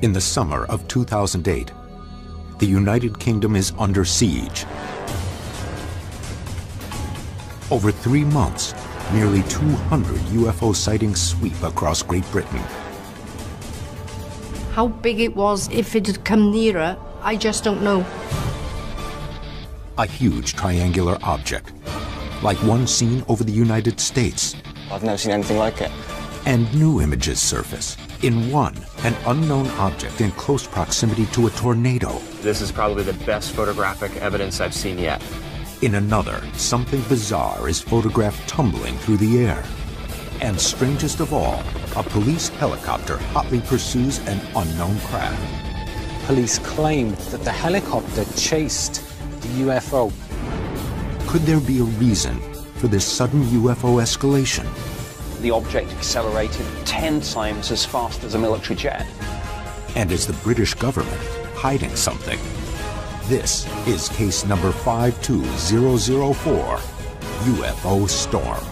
In the summer of 2008, the United Kingdom is under siege. Over 3 months, nearly 200 UFO sightings sweep across Great Britain. How big it was, if it had come nearer, I just don't know. A huge triangular object, like one seen over the United States. I've never seen anything like it. And new images surface. In one, an unknown object in close proximity to a tornado. This is probably the best photographic evidence I've seen yet. In another, something bizarre is photographed tumbling through the air. And strangest of all, a police helicopter hotly pursues an unknown craft. Police claimed that the helicopter chased the UFO. Could there be a reason for this sudden UFO escalation? The object accelerated 10 times as fast as a military jet. And is the British government hiding something? This is case number 52004, UFO Storm.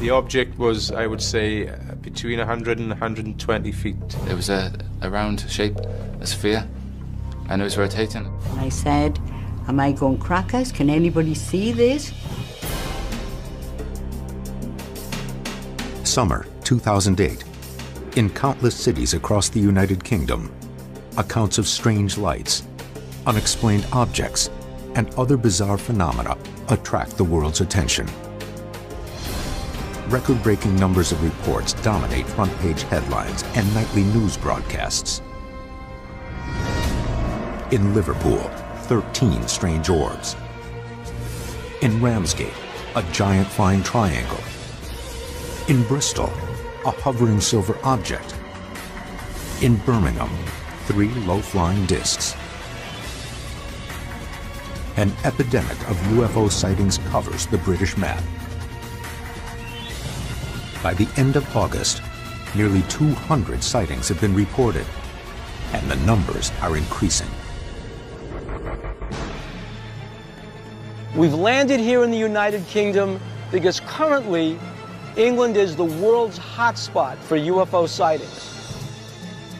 The object was, I would say, between 100 and 120 feet. It was a round shape, a sphere, and it was rotating. I said, am I going crackers? Can anybody see this? Summer 2008. In countless cities across the United Kingdom, accounts of strange lights, unexplained objects, and other bizarre phenomena attract the world's attention. Record-breaking numbers of reports dominate front-page headlines and nightly news broadcasts. In Liverpool, 13 strange orbs. In Ramsgate, a giant flying triangle. In Bristol, a hovering silver object. In Birmingham, 3 low-flying discs. An epidemic of UFO sightings covers the British map. By the end of August, nearly 200 sightings have been reported, and the numbers are increasing. We've landed here in the United Kingdom because currently England is the world's hotspot for UFO sightings.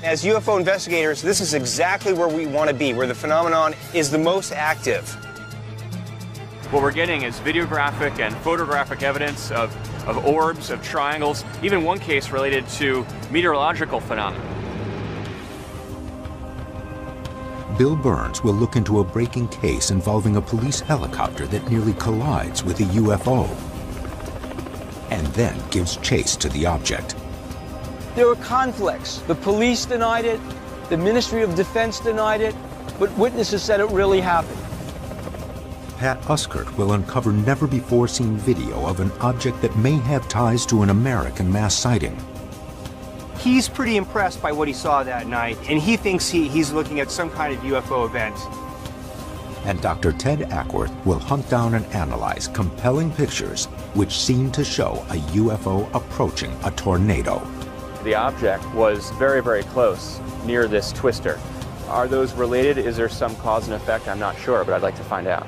As UFO investigators, this is exactly where we want to be, where the phenomenon is the most active. What we're getting is videographic and photographic evidence of orbs, of triangles, even one case related to meteorological phenomena. Bill Burns will look into a breaking case involving a police helicopter that nearly collides with a UFO, and then gives chase to the object. There were conflicts. The police denied it, the Ministry of Defense denied it, but witnesses said it really happened. Pat Uskert will uncover never-before-seen video of an object that may have ties to an American mass sighting. He's pretty impressed by what he saw that night, and he thinks he's looking at some kind of UFO event. And Dr. Ted Ackworth will hunt down and analyze compelling pictures which seem to show a UFO approaching a tornado. The object was very, very close, near this twister. Are those related? Is there some cause and effect? I'm not sure, but I'd like to find out.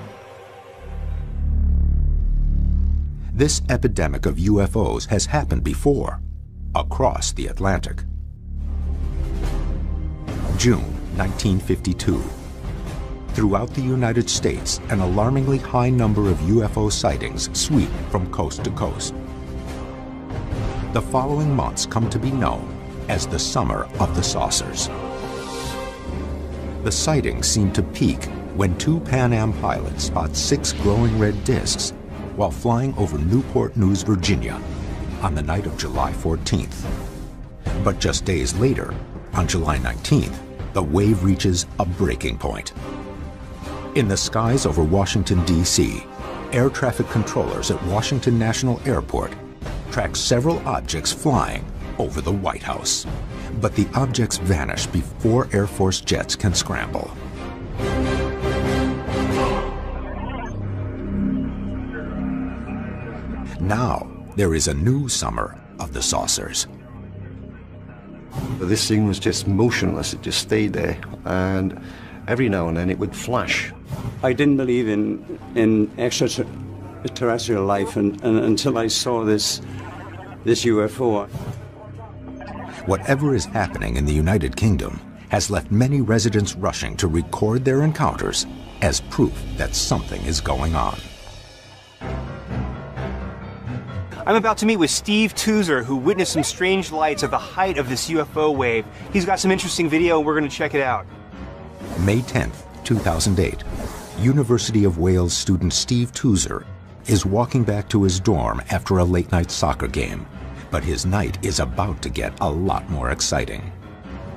This epidemic of UFOs has happened before, across the Atlantic. June 1952. Throughout the United States, an alarmingly high number of UFO sightings sweep from coast to coast. The following months come to be known as the Summer of the Saucers. The sightings seem to peak when 2 Pan Am pilots spot 6 glowing red discs while flying over Newport News, Virginia, on the night of July 14th. But just days later, on July 19th, the wave reaches a breaking point. In the skies over Washington, D.C., air traffic controllers at Washington National Airport track several objects flying over the White House. But the objects vanish before Air Force jets can scramble. Now, there is a new summer of the saucers. This thing was just motionless, it just stayed there, and every now and then it would flash. I didn't believe in extraterrestrial life until I saw this UFO. Whatever is happening in the United Kingdom has left many residents rushing to record their encounters as proof that something is going on. I'm about to meet with Steve Tuzer, who witnessed some strange lights at the height of this UFO wave. He's got some interesting video, and we're going to check it out. May 10th, 2008, University of Wales student Steve Tuzer is walking back to his dorm after a late-night soccer game. But his night is about to get a lot more exciting.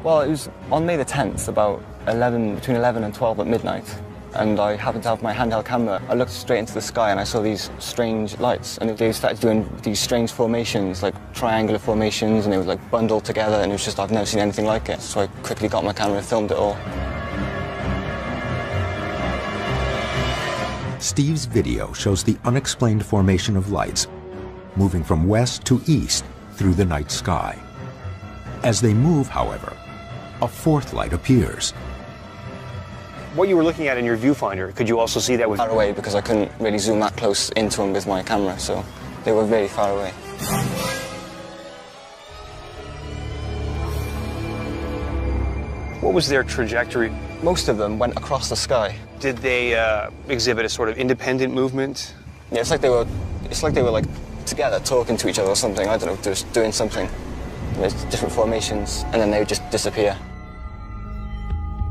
Well, it was on May the 10th, about between 11 and 12 at midnight. And I happened to have my handheld camera. I looked straight into the sky and I saw these strange lights. And they started doing these strange formations, like triangular formations, and they were like bundled together, and it was just, I've never seen anything like it. So I quickly got my camera and filmed it all. Steve's video shows the unexplained formation of lights moving from west to east through the night sky. As they move, however, a fourth light appears. What you were looking at in your viewfinder, could you also see that with... Far away, because I couldn't really zoom that close into them with my camera, so they were very far away. What was their trajectory? Most of them went across the sky. Did they exhibit a sort of independent movement? Yeah, it's like they were like together talking to each other or something. I don't know, just doing something. There's different formations, and then they would just disappear.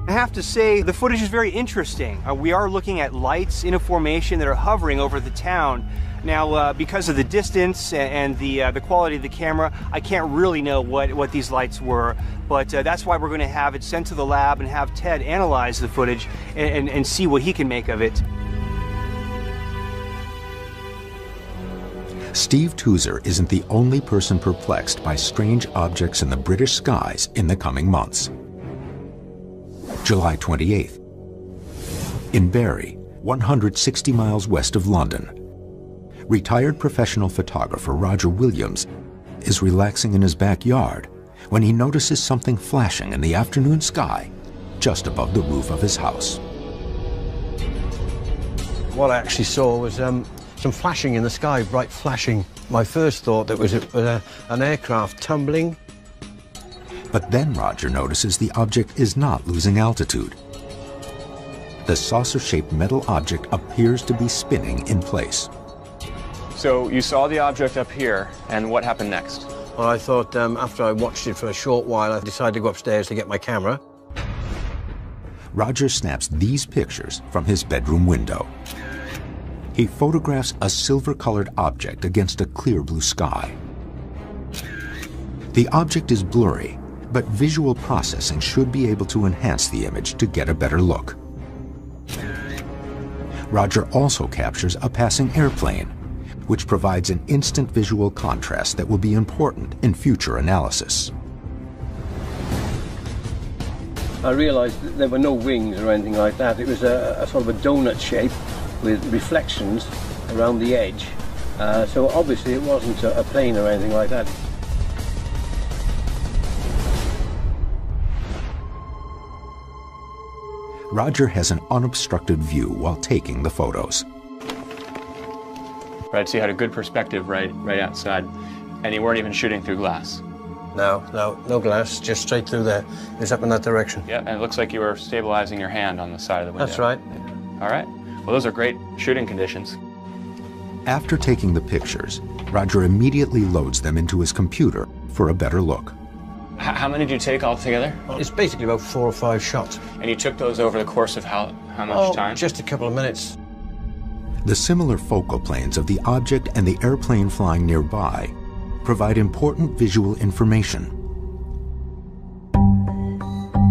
I have to say, the footage is very interesting. We are looking at lights in a formation that are hovering over the town. Now, because of the distance and the quality of the camera, I can't really know what these lights were, but that's why we're going to have it sent to the lab and have Ted analyze the footage and see what he can make of it. Steve Tuzer isn't the only person perplexed by strange objects in the British skies in the coming months. July 28th. In Bury, 160 miles west of London, retired professional photographer Roger Williams is relaxing in his backyard when he notices something flashing in the afternoon sky just above the roof of his house. What I actually saw was some flashing in the sky, bright flashing. My first thought that was an aircraft tumbling. But then Roger notices the object is not losing altitude. The saucer-shaped metal object appears to be spinning in place. So you saw the object up here, and what happened next? Well, I thought after I watched it for a short while, I decided to go upstairs to get my camera. Roger snaps these pictures from his bedroom window. He photographs a silver-colored object against a clear blue sky. The object is blurry, but visual processing should be able to enhance the image to get a better look. Roger also captures a passing airplane, which provides an instant visual contrast that will be important in future analysis. I realized that there were no wings or anything like that. It was a sort of a donut shape with reflections around the edge. So obviously it wasn't a plane or anything like that. Roger has an unobstructed view while taking the photos. Right, so you had a good perspective right outside, and you weren't even shooting through glass. No glass, just straight through there. It's up in that direction. Yeah, and it looks like you were stabilizing your hand on the side of the window. That's right. All right. Well, those are great shooting conditions. After taking the pictures, Roger immediately loads them into his computer for a better look. How many did you take altogether? It's basically about 4 or 5 shots. And you took those over the course of how much time? Just a couple of minutes. The similar focal planes of the object and the airplane flying nearby provide important visual information.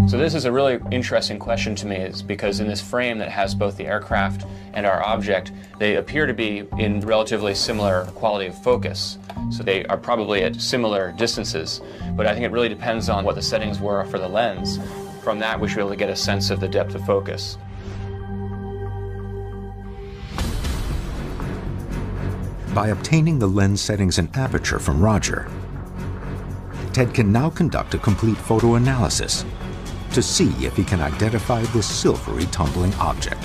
So this is a really interesting question to me, is because in this frame that has both the aircraft and our object, they appear to be in relatively similar quality of focus. So they are probably at similar distances, but I think it really depends on what the settings were for the lens. From that, we should be able to get a sense of the depth of focus. By obtaining the lens settings and aperture from Roger, Ted can now conduct a complete photo analysis to see if he can identify this silvery tumbling object.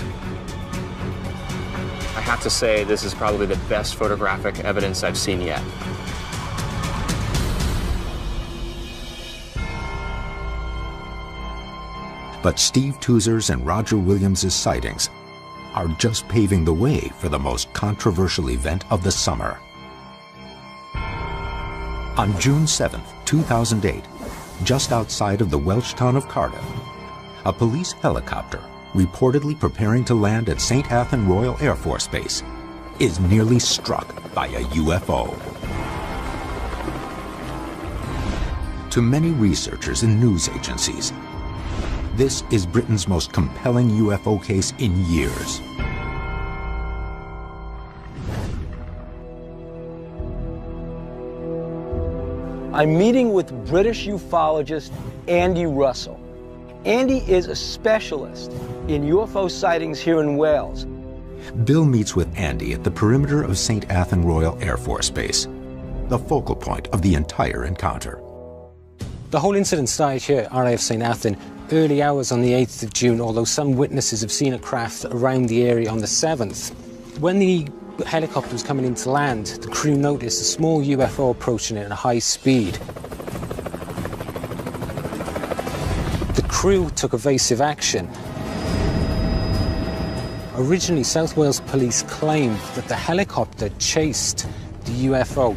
I have to say this is probably the best photographic evidence I've seen yet. But Steve Toozer's and Roger Williams's sightings are just paving the way for the most controversial event of the summer. On June 7, 2008, just outside of the Welsh town of Cardiff, a police helicopter, reportedly preparing to land at St. Athan Royal Air Force Base, is nearly struck by a UFO. To many researchers and news agencies, this is Britain's most compelling UFO case in years. I'm meeting with British ufologist Andy Russell. Andy is a specialist in UFO sightings here in Wales. Bill meets with Andy at the perimeter of St. Athan Royal Air Force Base, the focal point of the entire encounter. The whole incident started here at RAF St. Athan early hours on the 8th of June, although some witnesses have seen a craft around the area on the 7th. When the helicopter was coming in to land, the crew noticed a small UFO approaching it at a high speed. The crew took evasive action. Originally, South Wales Police claimed that the helicopter chased the UFO.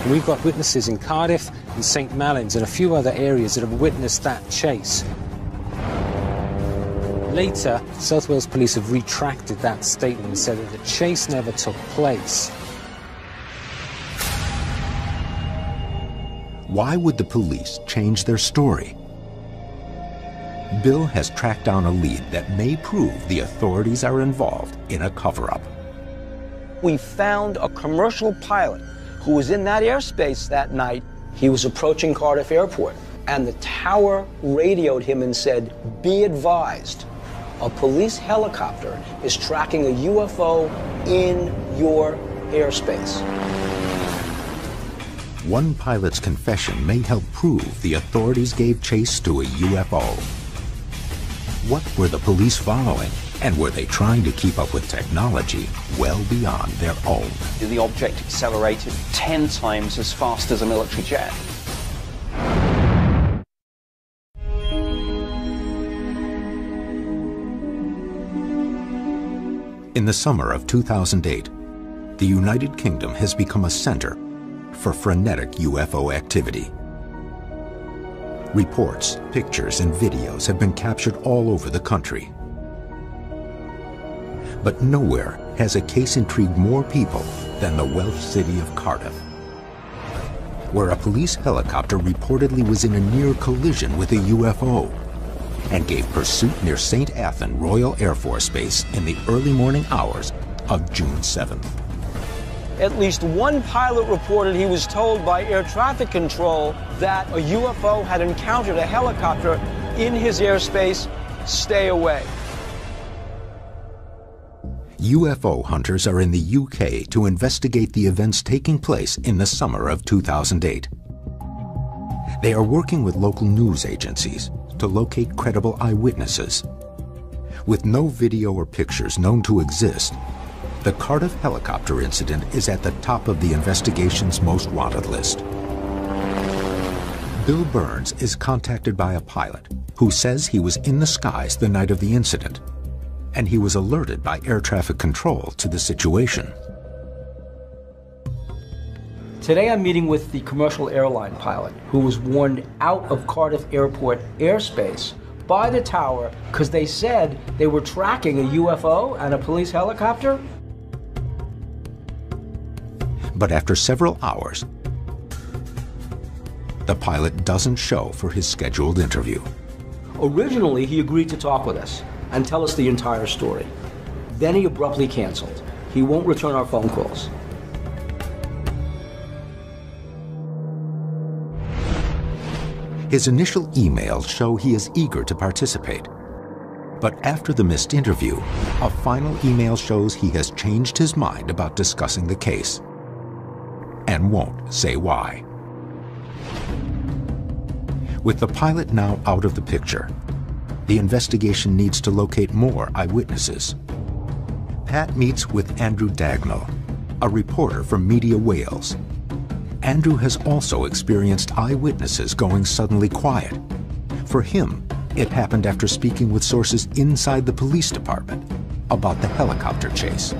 And we've got witnesses in Cardiff and St. Mellons and a few other areas that have witnessed that chase. Later, South Wales Police have retracted that statement and said that the chase never took place. Why would the police change their story? Bill has tracked down a lead that may prove the authorities are involved in a cover-up. We found a commercial pilot who was in that airspace that night. He was approaching Cardiff Airport, and the tower radioed him and said, "Be advised, a police helicopter is tracking a UFO in your airspace." One pilot's confession may help prove the authorities gave chase to a UFO. What were the police following? And were they trying to keep up with technology well beyond their own? The object accelerated 10 times as fast as a military jet. In the summer of 2008, the United Kingdom has become a center for frenetic UFO activity. Reports, pictures, and videos have been captured all over the country. But nowhere has a case intrigued more people than the Welsh city of Cardiff, where a police helicopter reportedly was in a near collision with a UFO and gave pursuit near St. Athan Royal Air Force Base in the early morning hours of June 7th. At least one pilot reported he was told by air traffic control that a UFO had encountered a helicopter in his airspace. Stay away. UFO hunters are in the UK to investigate the events taking place in the summer of 2008. They are working with local news agencies to locate credible eyewitnesses. With no video or pictures known to exist, the Cardiff helicopter incident is at the top of the investigation's most wanted list. Bill Burns is contacted by a pilot who says he was in the skies the night of the incident, and he was alerted by air traffic control to the situation. Today I'm meeting with the commercial airline pilot who was warned out of Cardiff Airport airspace by the tower because they said they were tracking a UFO and a police helicopter. But after several hours, the pilot doesn't show for his scheduled interview. Originally, he agreed to talk with us and tell us the entire story. Then he abruptly canceled. He won't return our phone calls. His initial emails show he is eager to participate. But after the missed interview, a final email shows he has changed his mind about discussing the case. and won't say why. With the pilot now out of the picture, the investigation needs to locate more eyewitnesses. Pat meets with Andrew Dagnall, a reporter from Media Wales. Andrew has also experienced eyewitnesses going suddenly quiet. For him, it happened after speaking with sources inside the police department about the helicopter chase.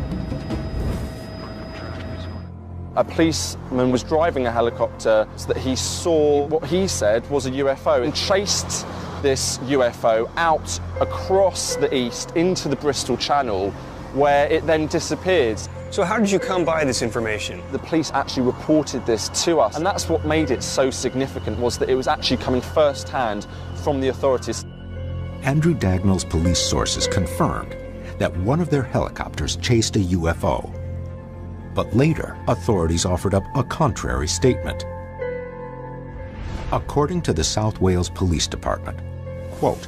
A policeman was driving a helicopter so that he saw what he said was a UFO and chased this UFO out across the east into the Bristol Channel, where it then disappeared. So how did you come by this information? The police actually reported this to us, and that's what made it so significant, was that it was actually coming first-hand from the authorities. Andrew Dagnall's police sources confirmed that one of their helicopters chased a UFO. But later, authorities offered up a contrary statement. According to the South Wales Police Department, quote,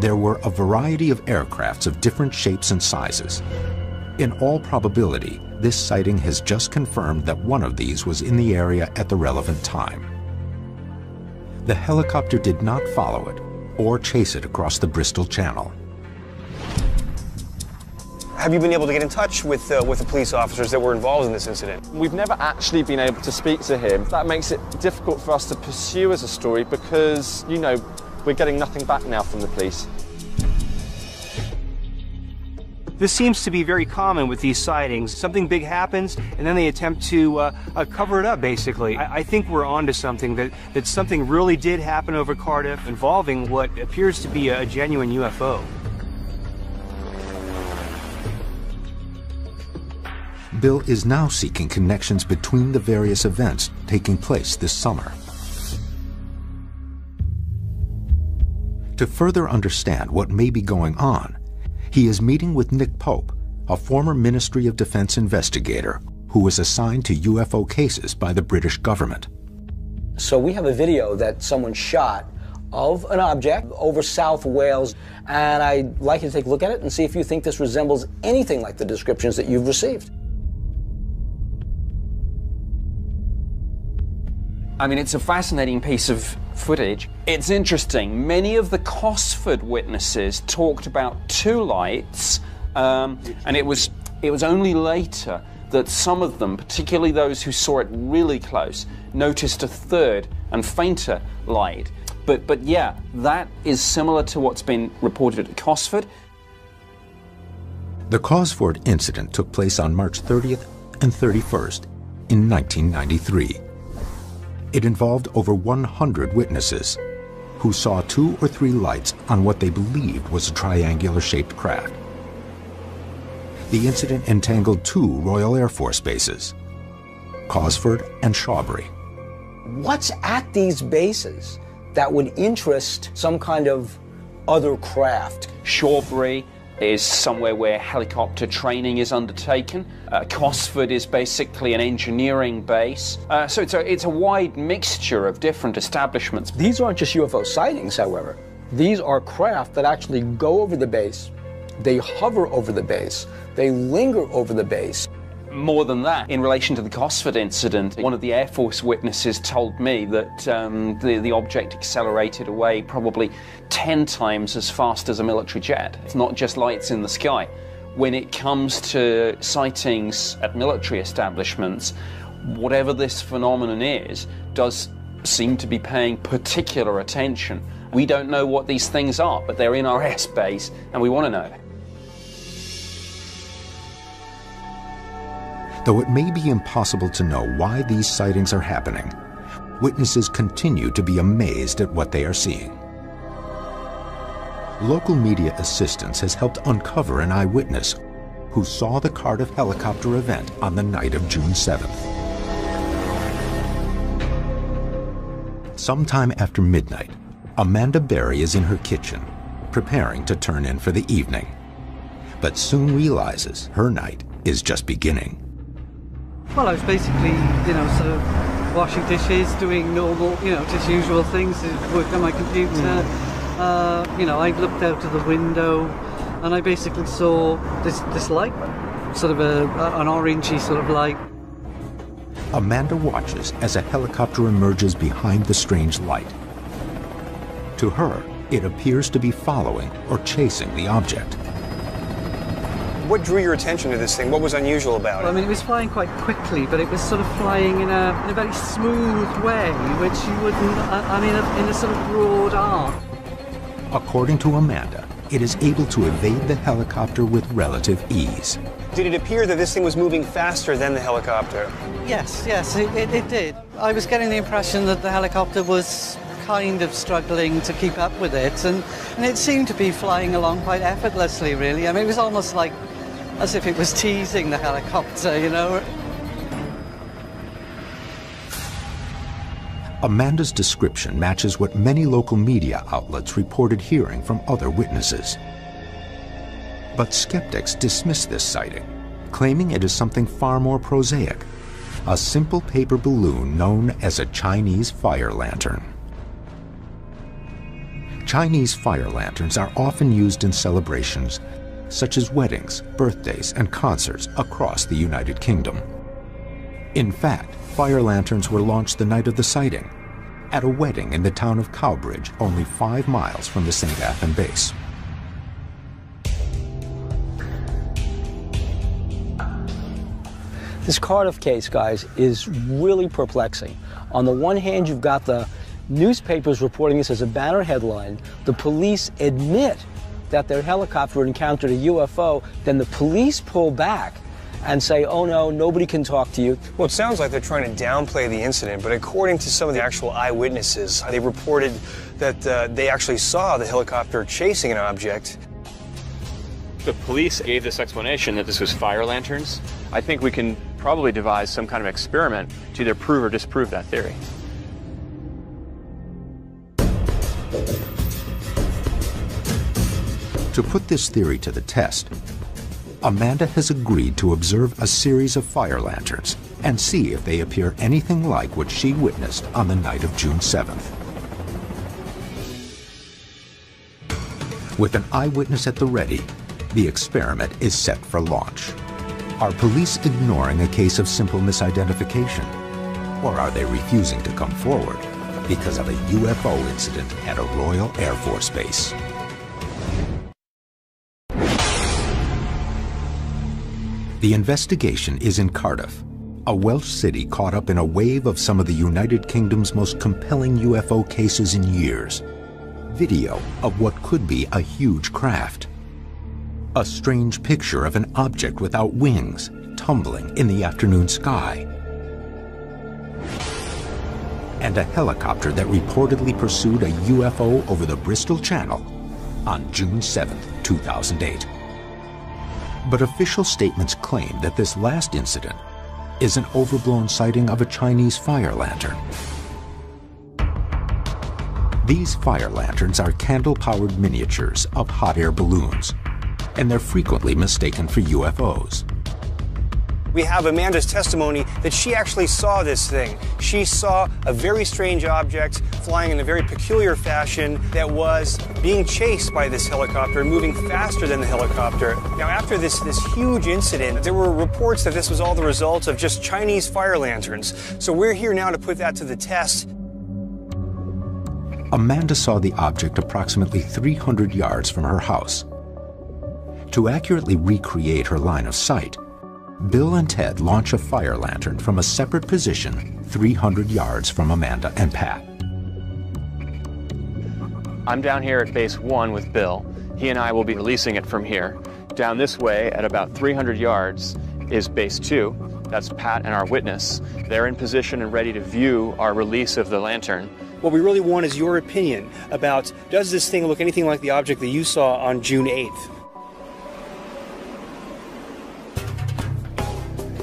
there were a variety of aircrafts of different shapes and sizes. In all probability, this sighting has just confirmed that one of these was in the area at the relevant time. The helicopter did not follow it or chase it across the Bristol Channel. Have you been able to get in touch with the police officers that were involved in this incident? We've never actually been able to speak to him. That makes it difficult for us to pursue as a story because, you know, we're getting nothing back now from the police. This seems to be very common with these sightings. Something big happens, and then they attempt to cover it up, basically. I think we're onto something, that something really did happen over Cardiff involving what appears to be a genuine UFO. Bill is now seeking connections between the various events taking place this summer. To further understand what may be going on, he is meeting with Nick Pope, a former Ministry of Defense investigator who was assigned to UFO cases by the British government. So we have a video that someone shot of an object over South Wales, and I'd like you to take a look at it and see if you think this resembles anything like the descriptions that you've received. I mean, it's a fascinating piece of footage. It's interesting. Many of the Cosford witnesses talked about two lights, and it was only later that some of them, particularly those who saw it really close, noticed a third and fainter light. But yeah, that is similar to what's been reported at Cosford. The Cosford incident took place on March 30th and 31st in 1993. It involved over 100 witnesses who saw 2 or 3 lights on what they believed was a triangular-shaped craft. The incident entangled 2 Royal Air Force bases, Cosford and Shawbury. What's at these bases that would interest some kind of other craft? Shawbury is somewhere where helicopter training is undertaken. Cosford is basically an engineering base. So it's a wide mixture of different establishments. These aren't just UFO sightings, however. These are craft that actually go over the base, they hover over the base, they linger over the base. More than that, in relation to the Cosford incident, one of the Air Force witnesses told me that the object accelerated away probably 10 times as fast as a military jet. It's not just lights in the sky. When it comes to sightings at military establishments, whatever this phenomenon is, does seem to be paying particular attention. We don't know what these things are, but they're in our airspace, and we want to know. Though it may be impossible to know why these sightings are happening, witnesses continue to be amazed at what they are seeing. Local media assistance has helped uncover an eyewitness who saw the Cardiff helicopter event on the night of June 7th. Sometime after midnight, Amanda Berry is in her kitchen, preparing to turn in for the evening, but soon realizes her night is just beginning. Well, I was basically, sort of washing dishes, doing normal, just usual things, work on my computer. I looked out of the window and I basically saw this light, sort of an orangey sort of light. Amanda watches as a helicopter emerges behind the strange light. To her, it appears to be following or chasing the object. What drew your attention to this thing? What was unusual about it? Well, I mean, it was flying quite quickly, but it was sort of flying in a very smooth way, which you wouldn't, I mean, in a sort of broad arc. According to Amanda, it is able to evade the helicopter with relative ease. Did it appear that this thing was moving faster than the helicopter? Yes, it did. I was getting the impression that the helicopter was kind of struggling to keep up with it, and it seemed to be flying along quite effortlessly, really. I mean, it was almost like as if it was teasing the helicopter, you know. Amanda's description matches what many local media outlets reported hearing from other witnesses. But skeptics dismiss this sighting, claiming it is something far more prosaic, a simple paper balloon known as a Chinese fire lantern. Chinese fire lanterns are often used in celebrations such as weddings, birthdays, and concerts across the United Kingdom. In fact, fire lanterns were launched the night of the sighting at a wedding in the town of Cowbridge, only 5 miles from the St. Athan base. This Cardiff case, guys, is really perplexing. On the one hand, you've got the newspapers reporting this as a banner headline. The police admit that their helicopter encountered a UFO. Then the police pull back and say, oh no, nobody can talk to you. Well, it sounds like they're trying to downplay the incident, but according to some of the actual eyewitnesses, they reported that they actually saw the helicopter chasing an object. The police gave this explanation that this was fire lanterns. I think we can probably devise some kind of experiment to either prove or disprove that theory. To put this theory to the test, Amanda has agreed to observe a series of fire lanterns and see if they appear anything like what she witnessed on the night of June 7th. With an eyewitness at the ready, the experiment is set for launch. Are police ignoring a case of simple misidentification? Or are they refusing to come forward because of a UFO incident at a Royal Air Force base? The investigation is in Cardiff, a Welsh city caught up in a wave of some of the United Kingdom's most compelling UFO cases in years. Video of what could be a huge craft. A strange picture of an object without wings tumbling in the afternoon sky. And a helicopter that reportedly pursued a UFO over the Bristol Channel on June 7, 2008. But official statements claim that this last incident is an overblown sighting of a Chinese fire lantern. These fire lanterns are candle-powered miniatures of hot air balloons, and they're frequently mistaken for UFOs. We have Amanda's testimony that she actually saw this thing. She saw a very strange object flying in a very peculiar fashion that was being chased by this helicopter, moving faster than the helicopter. Now, after this huge incident, there were reports that this was all the result of just Chinese fire lanterns. So we're here now to put that to the test. Amanda saw the object approximately 300 yards from her house. To accurately recreate her line of sight, Bill and Ted launch a fire lantern from a separate position 300 yards from Amanda and Pat. I'm down here at base 1 with Bill. He and I will be releasing it from here. Down this way at about 300 yards is base 2. That's Pat and our witness. They're in position and ready to view our release of the lantern. What we really want is your opinion about, does this thing look anything like the object that you saw on June 8th?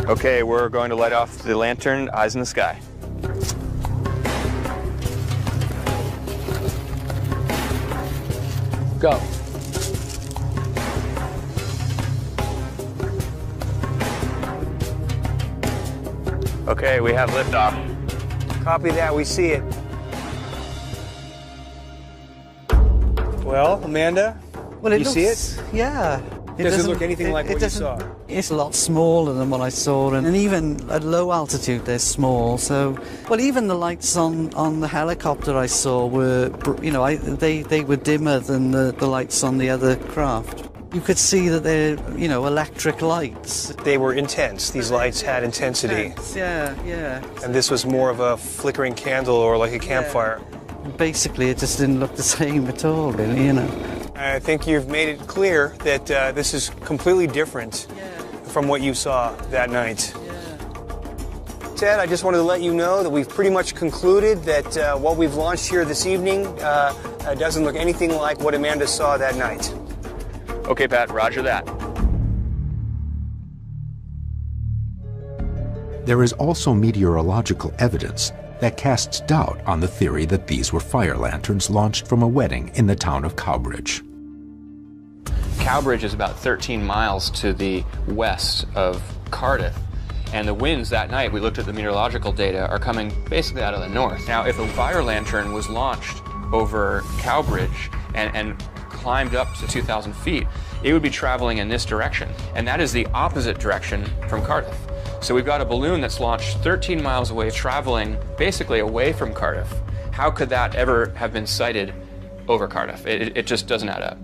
Okay, we're going to light off the lantern, eyes in the sky. Go. Okay, we have liftoff. Copy that, we see it. Well, Amanda, well, you see it? Yeah. Does it look anything like what you saw? It's a lot smaller than what I saw, and even at low altitude they're small. So, well, even the lights on the helicopter I saw were, you know, they were dimmer than the lights on the other craft. You could see that they're, you know, electric lights. They were intense. These lights had intensity. Yeah, yeah. And this was more of a flickering candle or like a campfire. Basically, it just didn't look the same at all, really, you know. I think you've made it clear that this is completely different from what you saw that night. Ted, I just wanted to let you know that we've pretty much concluded that what we've launched here this evening doesn't look anything like what Amanda saw that night. Okay, Pat, roger that. There is also meteorological evidence that casts doubt on the theory that these were fire lanterns launched from a wedding in the town of Cowbridge. Cowbridge is about 13 miles to the west of Cardiff, and the winds that night, we looked at the meteorological data, are coming basically out of the north. Now, if a fire lantern was launched over Cowbridge and climbed up to 2,000 feet, it would be traveling in this direction, and that is the opposite direction from Cardiff. So we've got a balloon that's launched 13 miles away, traveling basically away from Cardiff. How could that ever have been sighted over Cardiff? It just doesn't add up.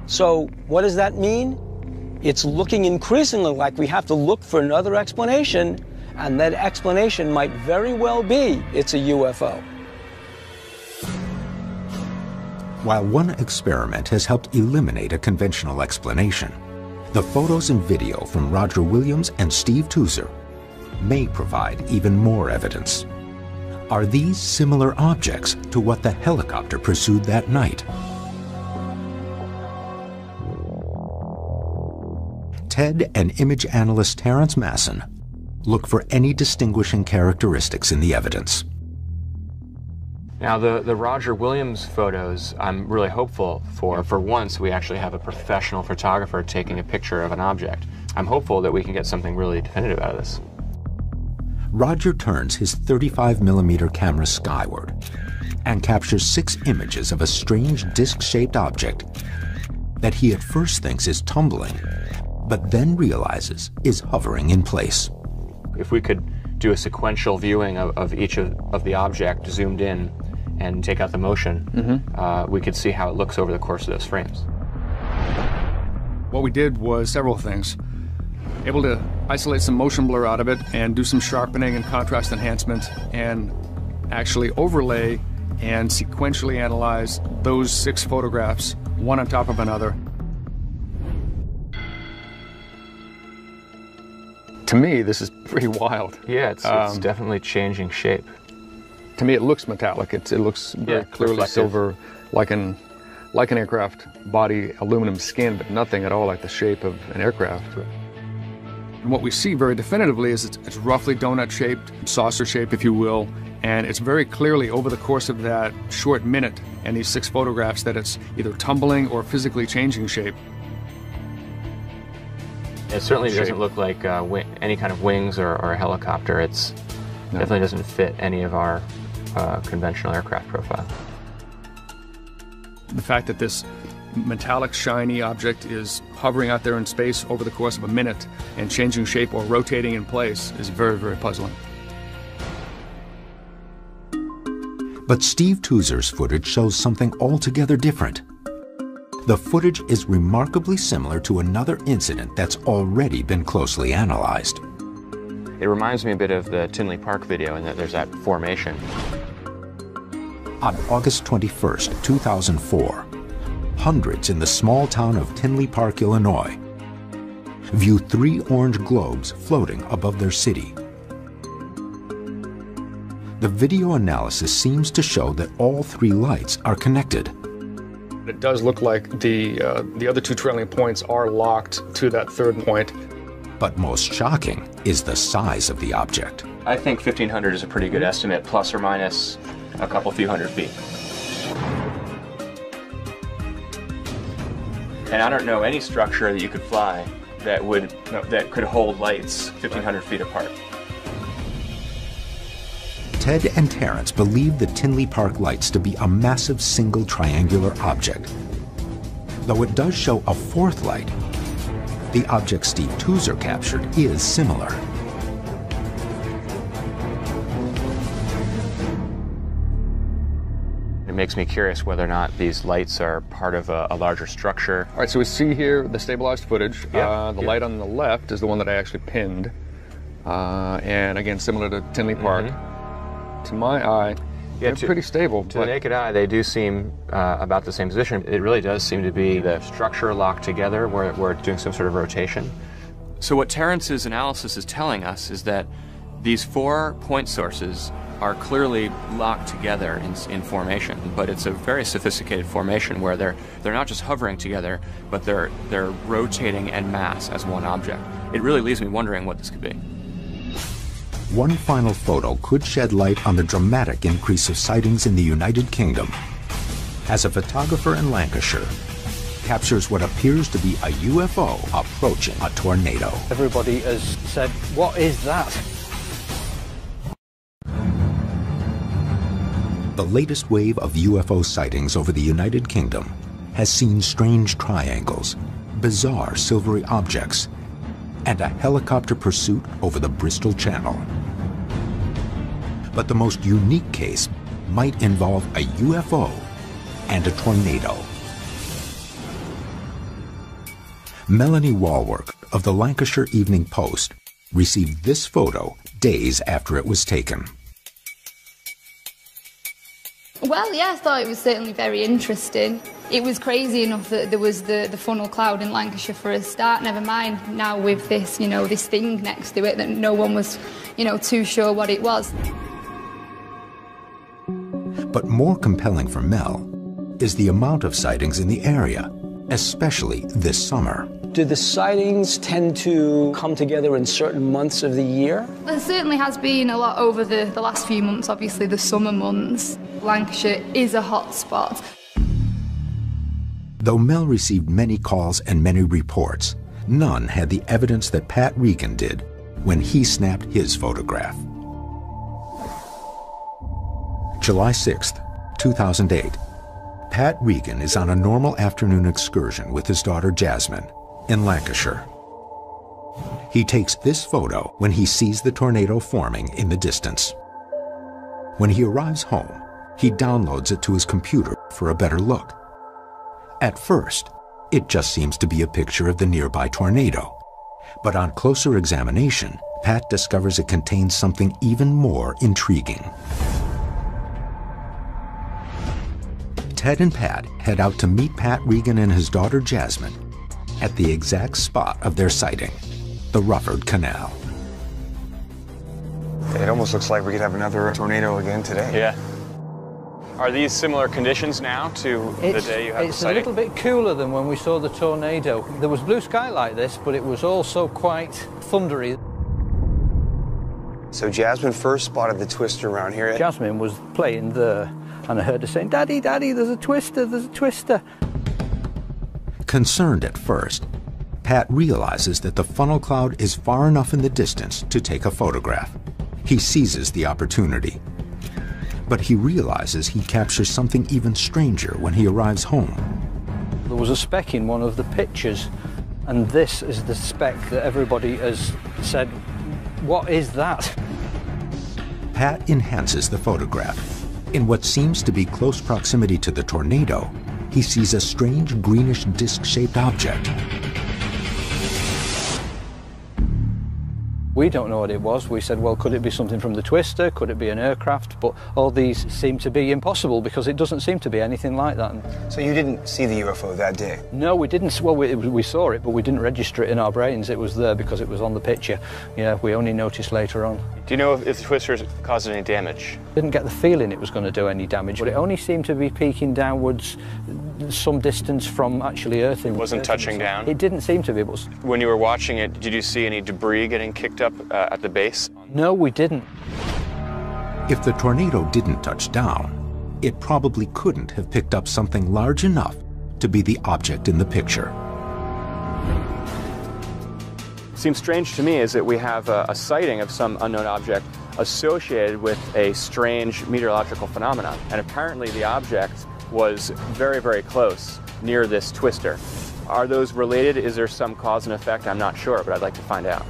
So what does that mean? It's looking increasingly like we have to look for another explanation, and that explanation might very well be it's a UFO. While one experiment has helped eliminate a conventional explanation, the photos and video from Roger Williams and Steve Tuser may provide even more evidence. Are these similar objects to what the helicopter pursued that night? Ted and image analyst Terrence Masson look for any distinguishing characteristics in the evidence. Now, the Roger Williams photos, I'm really hopeful for. For once, we actually have a professional photographer taking a picture of an object. I'm hopeful that we can get something really definitive out of this. Roger turns his 35mm camera skyward and captures 6 images of a strange disc-shaped object that he at first thinks is tumbling, but then realizes is hovering in place. If we could do a sequential viewing of each of the object zoomed in and take out the motion, we could see how it looks over the course of those frames. What we did was several things. Able to isolate some motion blur out of it and do some sharpening and contrast enhancement and actually overlay and sequentially analyze those 6 photographs, one on top of another. To me, this is pretty wild. Yeah, it's definitely changing shape. To me, it looks metallic. It looks very clearly reflective. Silver, like an aircraft body aluminum skin, but nothing at all like the shape of an aircraft. And what we see very definitively is it's roughly donut-shaped, saucer-shaped, if you will, and it's very clearly over the course of that short minute and these 6 photographs that it's either tumbling or physically changing shape. It certainly doesn't look like any kind of wings or a helicopter. It's definitely doesn't fit any of our conventional aircraft profile. The fact that this metallic, shiny object is hovering out there in space over the course of a minute and changing shape or rotating in place is very, very puzzling. But Steve Tuser's footage shows something altogether different. The footage is remarkably similar to another incident that's already been closely analyzed. It reminds me a bit of the Tinley Park video in that there's that formation. On August 21st, 2004, hundreds in the small town of Tinley Park, Illinois, view 3 orange globes floating above their city. The video analysis seems to show that all 3 lights are connected. It does look like the other 2 trailing points are locked to that 3rd point. But most shocking is the size of the object. I think 1,500 is a pretty good estimate, plus or minus a few hundred feet. And I don't know any structure that you could fly that could hold lights 1,500 feet apart. Ted and Terrence believe the Tinley Park lights to be a massive single triangular object Though it does show a fourth light, the object Steve Tuser captured is similar. It makes me curious whether or not these lights are part of a larger structure. All right, so we see here the stabilized footage. The light on the left is the one that I actually pinned. And again, similar to Tinley Park. To my eye, they're pretty stable. To the naked eye, they do seem about the same position. It really does seem to be the structure locked together where it's doing some sort of rotation. So what Terrence's analysis is telling us is that these 4 point sources are clearly locked together in formation, but it's a very sophisticated formation where they're not just hovering together, but they're rotating en masse as one object. It really leaves me wondering what this could be. One final photo could shed light on the dramatic increase of sightings in the United Kingdom, as a photographer in Lancashire captures what appears to be a UFO approaching a tornado. Everybody has said, "What is that?" The latest wave of UFO sightings over the United Kingdom has seen strange triangles, bizarre silvery objects, and a helicopter pursuit over the Bristol Channel. But the most unique case might involve a UFO and a tornado. Melanie Walwork of the Lancashire Evening Post received this photo days after it was taken. Well, yeah, I thought it was certainly very interesting. It was crazy enough that there was the funnel cloud in Lancashire for a start, never mind now with this, this thing next to it that no one was, too sure what it was. But more compelling for Mel is the amount of sightings in the area, especially this summer. Do the sightings tend to come together in certain months of the year? There certainly has been a lot over the last few months, obviously the summer months. Lancashire is a hot spot. Though Mel received many calls and many reports, none had the evidence that Pat Regan did when he snapped his photograph. July 6th, 2008. Pat Regan is on a normal afternoon excursion with his daughter Jasmine in Lancashire. He takes this photo when he sees the tornado forming in the distance. When he arrives home, he downloads it to his computer for a better look. At first, it just seems to be a picture of the nearby tornado. But on closer examination, Pat discovers it contains something even more intriguing. Ted and Pat head out to meet Pat Regan and his daughter Jasmine at the exact spot of their sighting, the Rufford Canal. It almost looks like we could have another tornado again today. Yeah. Are these similar conditions now to the day you had the sighting? It's a little bit cooler than when we saw the tornado. There was blue sky like this, but it was also quite thundery. So Jasmine first spotted the twister around here. Jasmine was playing there, and I heard her saying, "Daddy, Daddy, there's a twister, there's a twister." Concerned at first, Pat realizes that the funnel cloud is far enough in the distance to take a photograph. He seizes the opportunity. But he realizes he captures something even stranger when he arrives home. There was a speck in one of the pictures, and this is the speck that everybody has said, "What is that?" Pat enhances the photograph. In what seems to be close proximity to the tornado, he sees a strange greenish disc-shaped object. We don't know what it was. We said, well, could it be something from the twister? Could it be an aircraft? But all these seem to be impossible because it doesn't seem to be anything like that. So you didn't see the UFO that day? No, we didn't. Well, we saw it, but we didn't register it in our brains. It was there because it was on the picture. Yeah, we only noticed later on. Do you know if the twisters caused any damage? Didn't get the feeling it was going to do any damage, but it only seemed to be peaking downwards some distance from actually Earth. It wasn't touching down? It didn't seem to be. But when you were watching it, did you see any debris getting kicked up at the base? No, we didn't. If the tornado didn't touch down, it probably couldn't have picked up something large enough to be the object in the picture. Seems strange to me is that we have a sighting of some unknown object associated with a strange meteorological phenomenon, and apparently the object was very, very close near this twister. Are those related? Is there some cause and effect? I'm not sure, but I'd like to find out.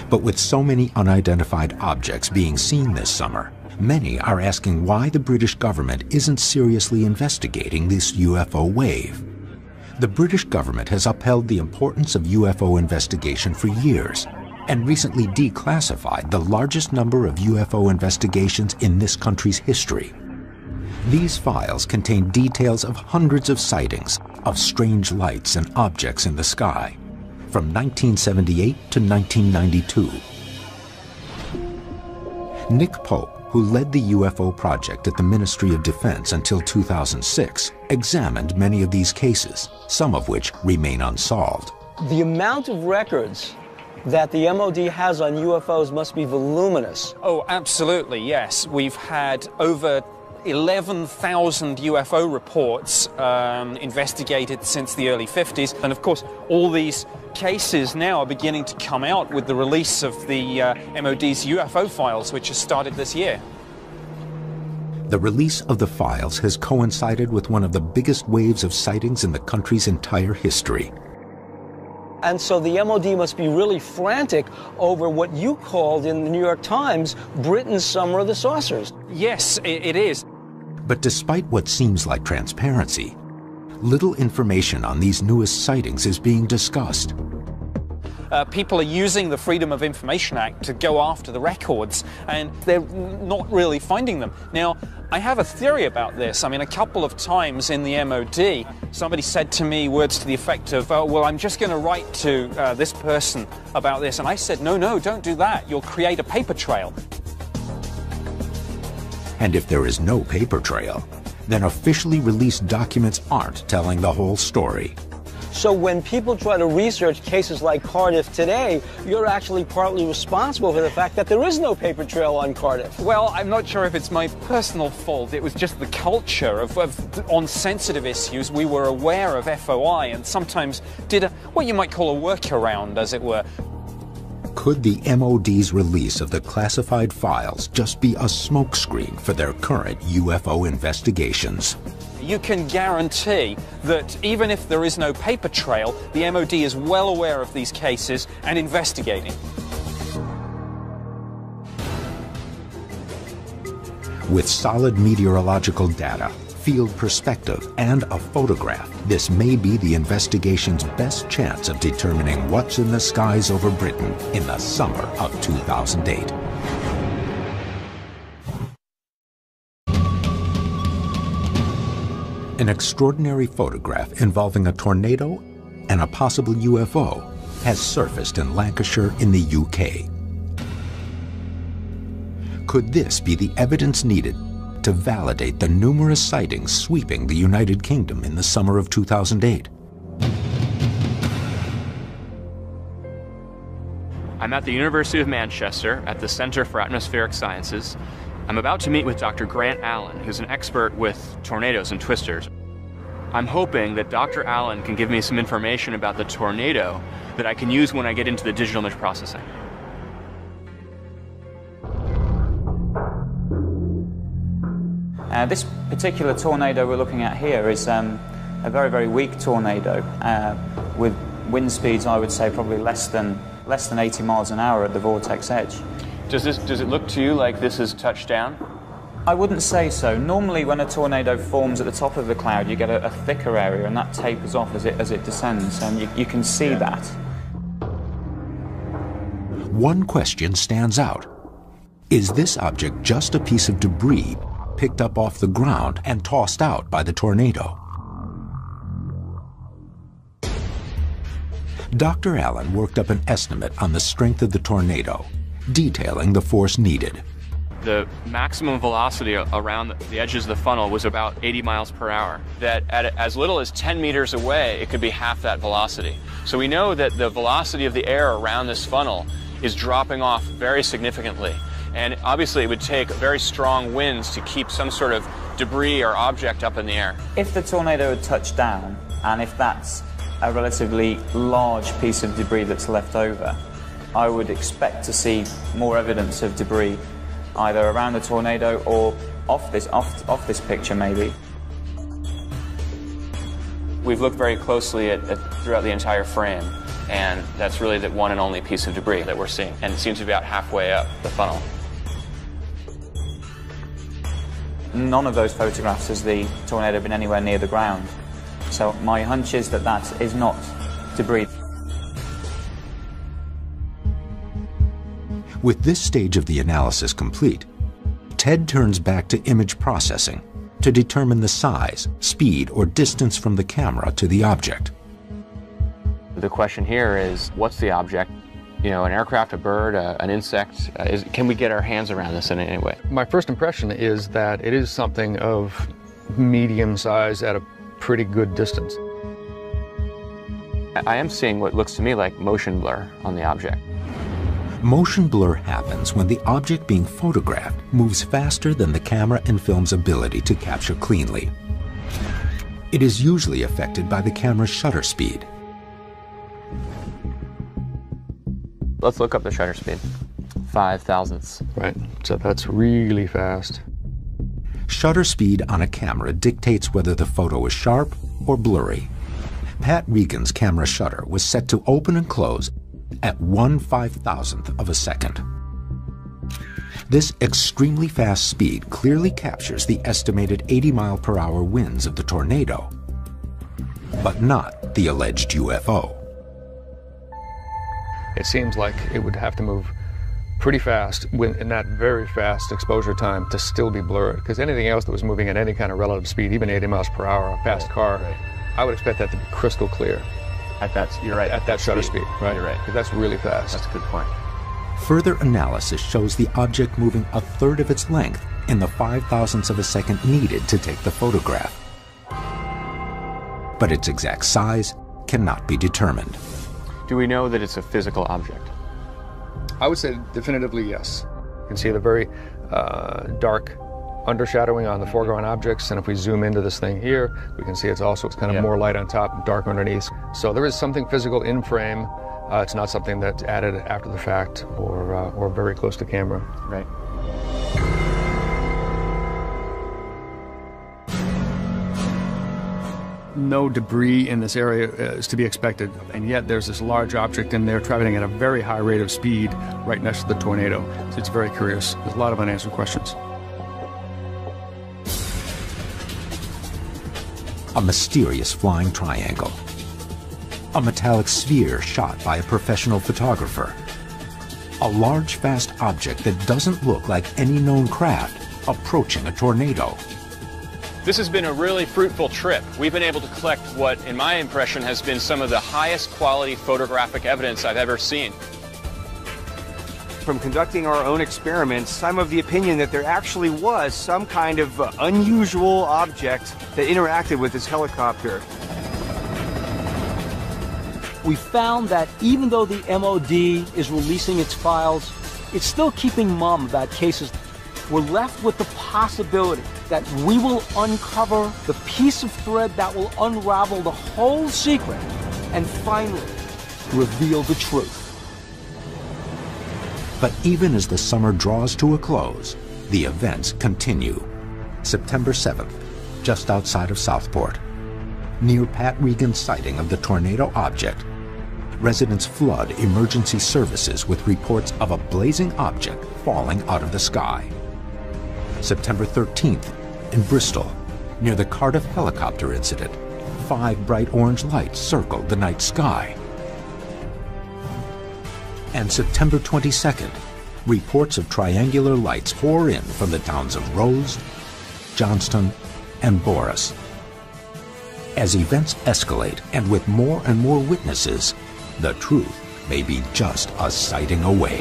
But with so many unidentified objects being seen this summer, many are asking why the British government isn't seriously investigating this UFO wave. The British government has upheld the importance of UFO investigation for years and recently declassified the largest number of UFO investigations in this country's history. These files contain details of hundreds of sightings of strange lights and objects in the sky from 1978 to 1992. Nick Pope, who led the UFO project at the Ministry of Defense until 2006, examined many of these cases, some of which remain unsolved. The amount of records that the MOD has on UFOs must be voluminous. Oh, absolutely, yes. We've had over 11,000 UFO reports investigated since the early 50s. And of course, all these cases now are beginning to come out with the release of the MOD's UFO files, which has started this year. The release of the files has coincided with one of the biggest waves of sightings in the country's entire history. And so the MOD must be really frantic over what you called in the New York Times, Britain's Summer of the Saucers. Yes, it is. But despite what seems like transparency, little information on these newest sightings is being discussed. People are using the Freedom of Information Act to go after the records, and they're not really finding them. Now, I have a theory about this. I mean, a couple of times in the MOD, somebody said to me words to the effect of, oh, well, I'm just going to write to this person about this. And I said, no, don't do that. You'll create a paper trail. And if there is no paper trail, then officially released documents aren't telling the whole story. So when people try to research cases like Cardiff today, you're actually partly responsible for the fact that there is no paper trail on Cardiff. Well, I'm not sure if it's my personal fault. It was just the culture on sensitive issues. We were aware of FOI and sometimes did what you might call a workaround, as it were. Could the MOD's release of the classified files just be a smokescreen for their current UFO investigations? You can guarantee that even if there is no paper trail, the MOD is well aware of these cases and investigating. With solid meteorological data, field perspective, and a photograph, this may be the investigation's best chance of determining what's in the skies over Britain in the summer of 2008. An extraordinary photograph involving a tornado and a possible UFO has surfaced in Lancashire in the UK. Could this be the evidence needed to validate the numerous sightings sweeping the United Kingdom in the summer of 2008? I'm at the University of Manchester at the Centre for Atmospheric Sciences. I'm about to meet with Dr. Grant Allen, who's an expert with tornadoes and twisters. I'm hoping that Dr. Allen can give me some information about the tornado that I can use when I get into the digital image processing. This particular tornado we're looking at here is a very, very weak tornado with wind speeds, I would say, probably less than 80 miles an hour at the vortex edge. Does it look to you like this is touched down? I wouldn't say so. Normally when a tornado forms at the top of the cloud, you get a thicker area and that tapers off as it descends, and you can see that. One question stands out. Is this object just a piece of debris picked up off the ground and tossed out by the tornado? Dr. Allen worked up an estimate on the strength of the tornado, detailing the force needed. The maximum velocity around the edges of the funnel was about 80 miles per hour. That at as little as 10 meters away, it could be half that velocity. So we know that the velocity of the air around this funnel is dropping off very significantly. And obviously it would take very strong winds to keep some sort of debris or object up in the air. If the tornado had touched down, and if that's a relatively large piece of debris that's left over, I would expect to see more evidence of debris either around the tornado or off this picture maybe. We've looked very closely throughout the entire frame, and that's really the one and only piece of debris that we're seeing, and it seems to be about halfway up the funnel. None of those photographs has the tornado been anywhere near the ground. So my hunch is that that is not debris. With this stage of the analysis complete, Ted turns back to image processing to determine the size, speed, or distance from the camera to the object. The question here is, what's the object? You know, an aircraft, a bird, an insect? Can we get our hands around this in any way? My first impression is that it is something of medium size at a pretty good distance. I am seeing what looks to me like motion blur on the object. Motion blur happens when the object being photographed moves faster than the camera and film's ability to capture cleanly. It is usually affected by the camera's shutter speed. Let's look up the shutter speed. 5 thousandths. Right, so that's really fast. Shutter speed on a camera dictates whether the photo is sharp or blurry. Pat Regan's camera shutter was set to open and close at 1/5000th of a second. This extremely fast speed clearly captures the estimated 80-mile-per-hour winds of the tornado, but not the alleged UFO. It seems like it would have to move pretty fast in that very fast exposure time to still be blurred, because anything else that was moving at any kind of relative speed, even 80 miles per hour, a fast car, I would expect that to be crystal clear. You're right. At that shutter speed, right? You're right. Because that's really fast. That's a good point. Further analysis shows the object moving a third of its length in the 5 thousandths of a second needed to take the photograph. But its exact size cannot be determined. Do we know that it's a physical object? I would say definitively yes. You can see the very dark undershadowing on the foreground objects, and if we zoom into this thing here, we can see it's kind of more light on top and dark underneath. So there is something physical in frame. It's not something that's added after the fact or very close to camera. Right. No debris in this area is to be expected, and yet there's this large object in there traveling at a very high rate of speed right next to the tornado. So it's very curious. There's a lot of unanswered questions. A mysterious flying triangle. A metallic sphere shot by a professional photographer. A large, fast object that doesn't look like any known craft approaching a tornado. This has been a really fruitful trip. We've been able to collect what, in my impression, has been some of the highest quality photographic evidence I've ever seen. From conducting our own experiments, I'm of the opinion that there actually was some kind of unusual object that interacted with this helicopter. We found that even though the MOD is releasing its files, it's still keeping mum about cases. We're left with the possibility that we will uncover the piece of thread that will unravel the whole secret and finally reveal the truth. But even as the summer draws to a close, the events continue. September 7th, just outside of Southport. Near Pat Regan's sighting of the tornado object, residents flood emergency services with reports of a blazing object falling out of the sky. September 13th, in Bristol, near the Cardiff helicopter incident, 5 bright orange lights circled the night sky. And September 22nd, reports of triangular lights pour in from the towns of Rose, Johnston, and Boris. As events escalate and with more and more witnesses, the truth may be just a sighting away.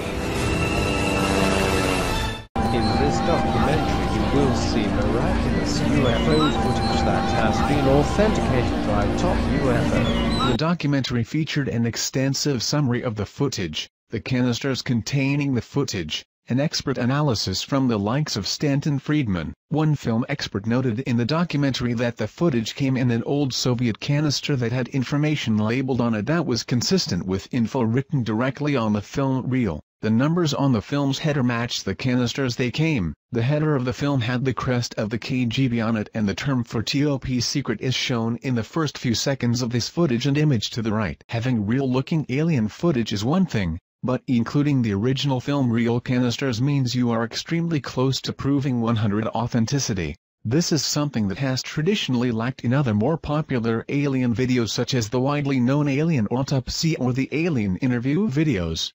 In this documentary, you will see miraculous UFO footage that has been authenticated by Top UFO. The documentary featured an extensive summary of the footage, the canisters containing the footage, an expert analysis from the likes of Stanton Friedman. One film expert noted in the documentary that the footage came in an old Soviet canister that had information labeled on it that was consistent with info written directly on the film reel. The numbers on the film's header matched the canisters they came. The header of the film had the crest of the KGB on it, and the term for top secret is shown in the first few seconds of this footage and image to the right. Having real-looking alien footage is one thing, but including the original film real canisters means you are extremely close to proving 100% authenticity. This is something that has traditionally lacked in other more popular alien videos such as the widely known Alien Autopsy or the Alien Interview videos.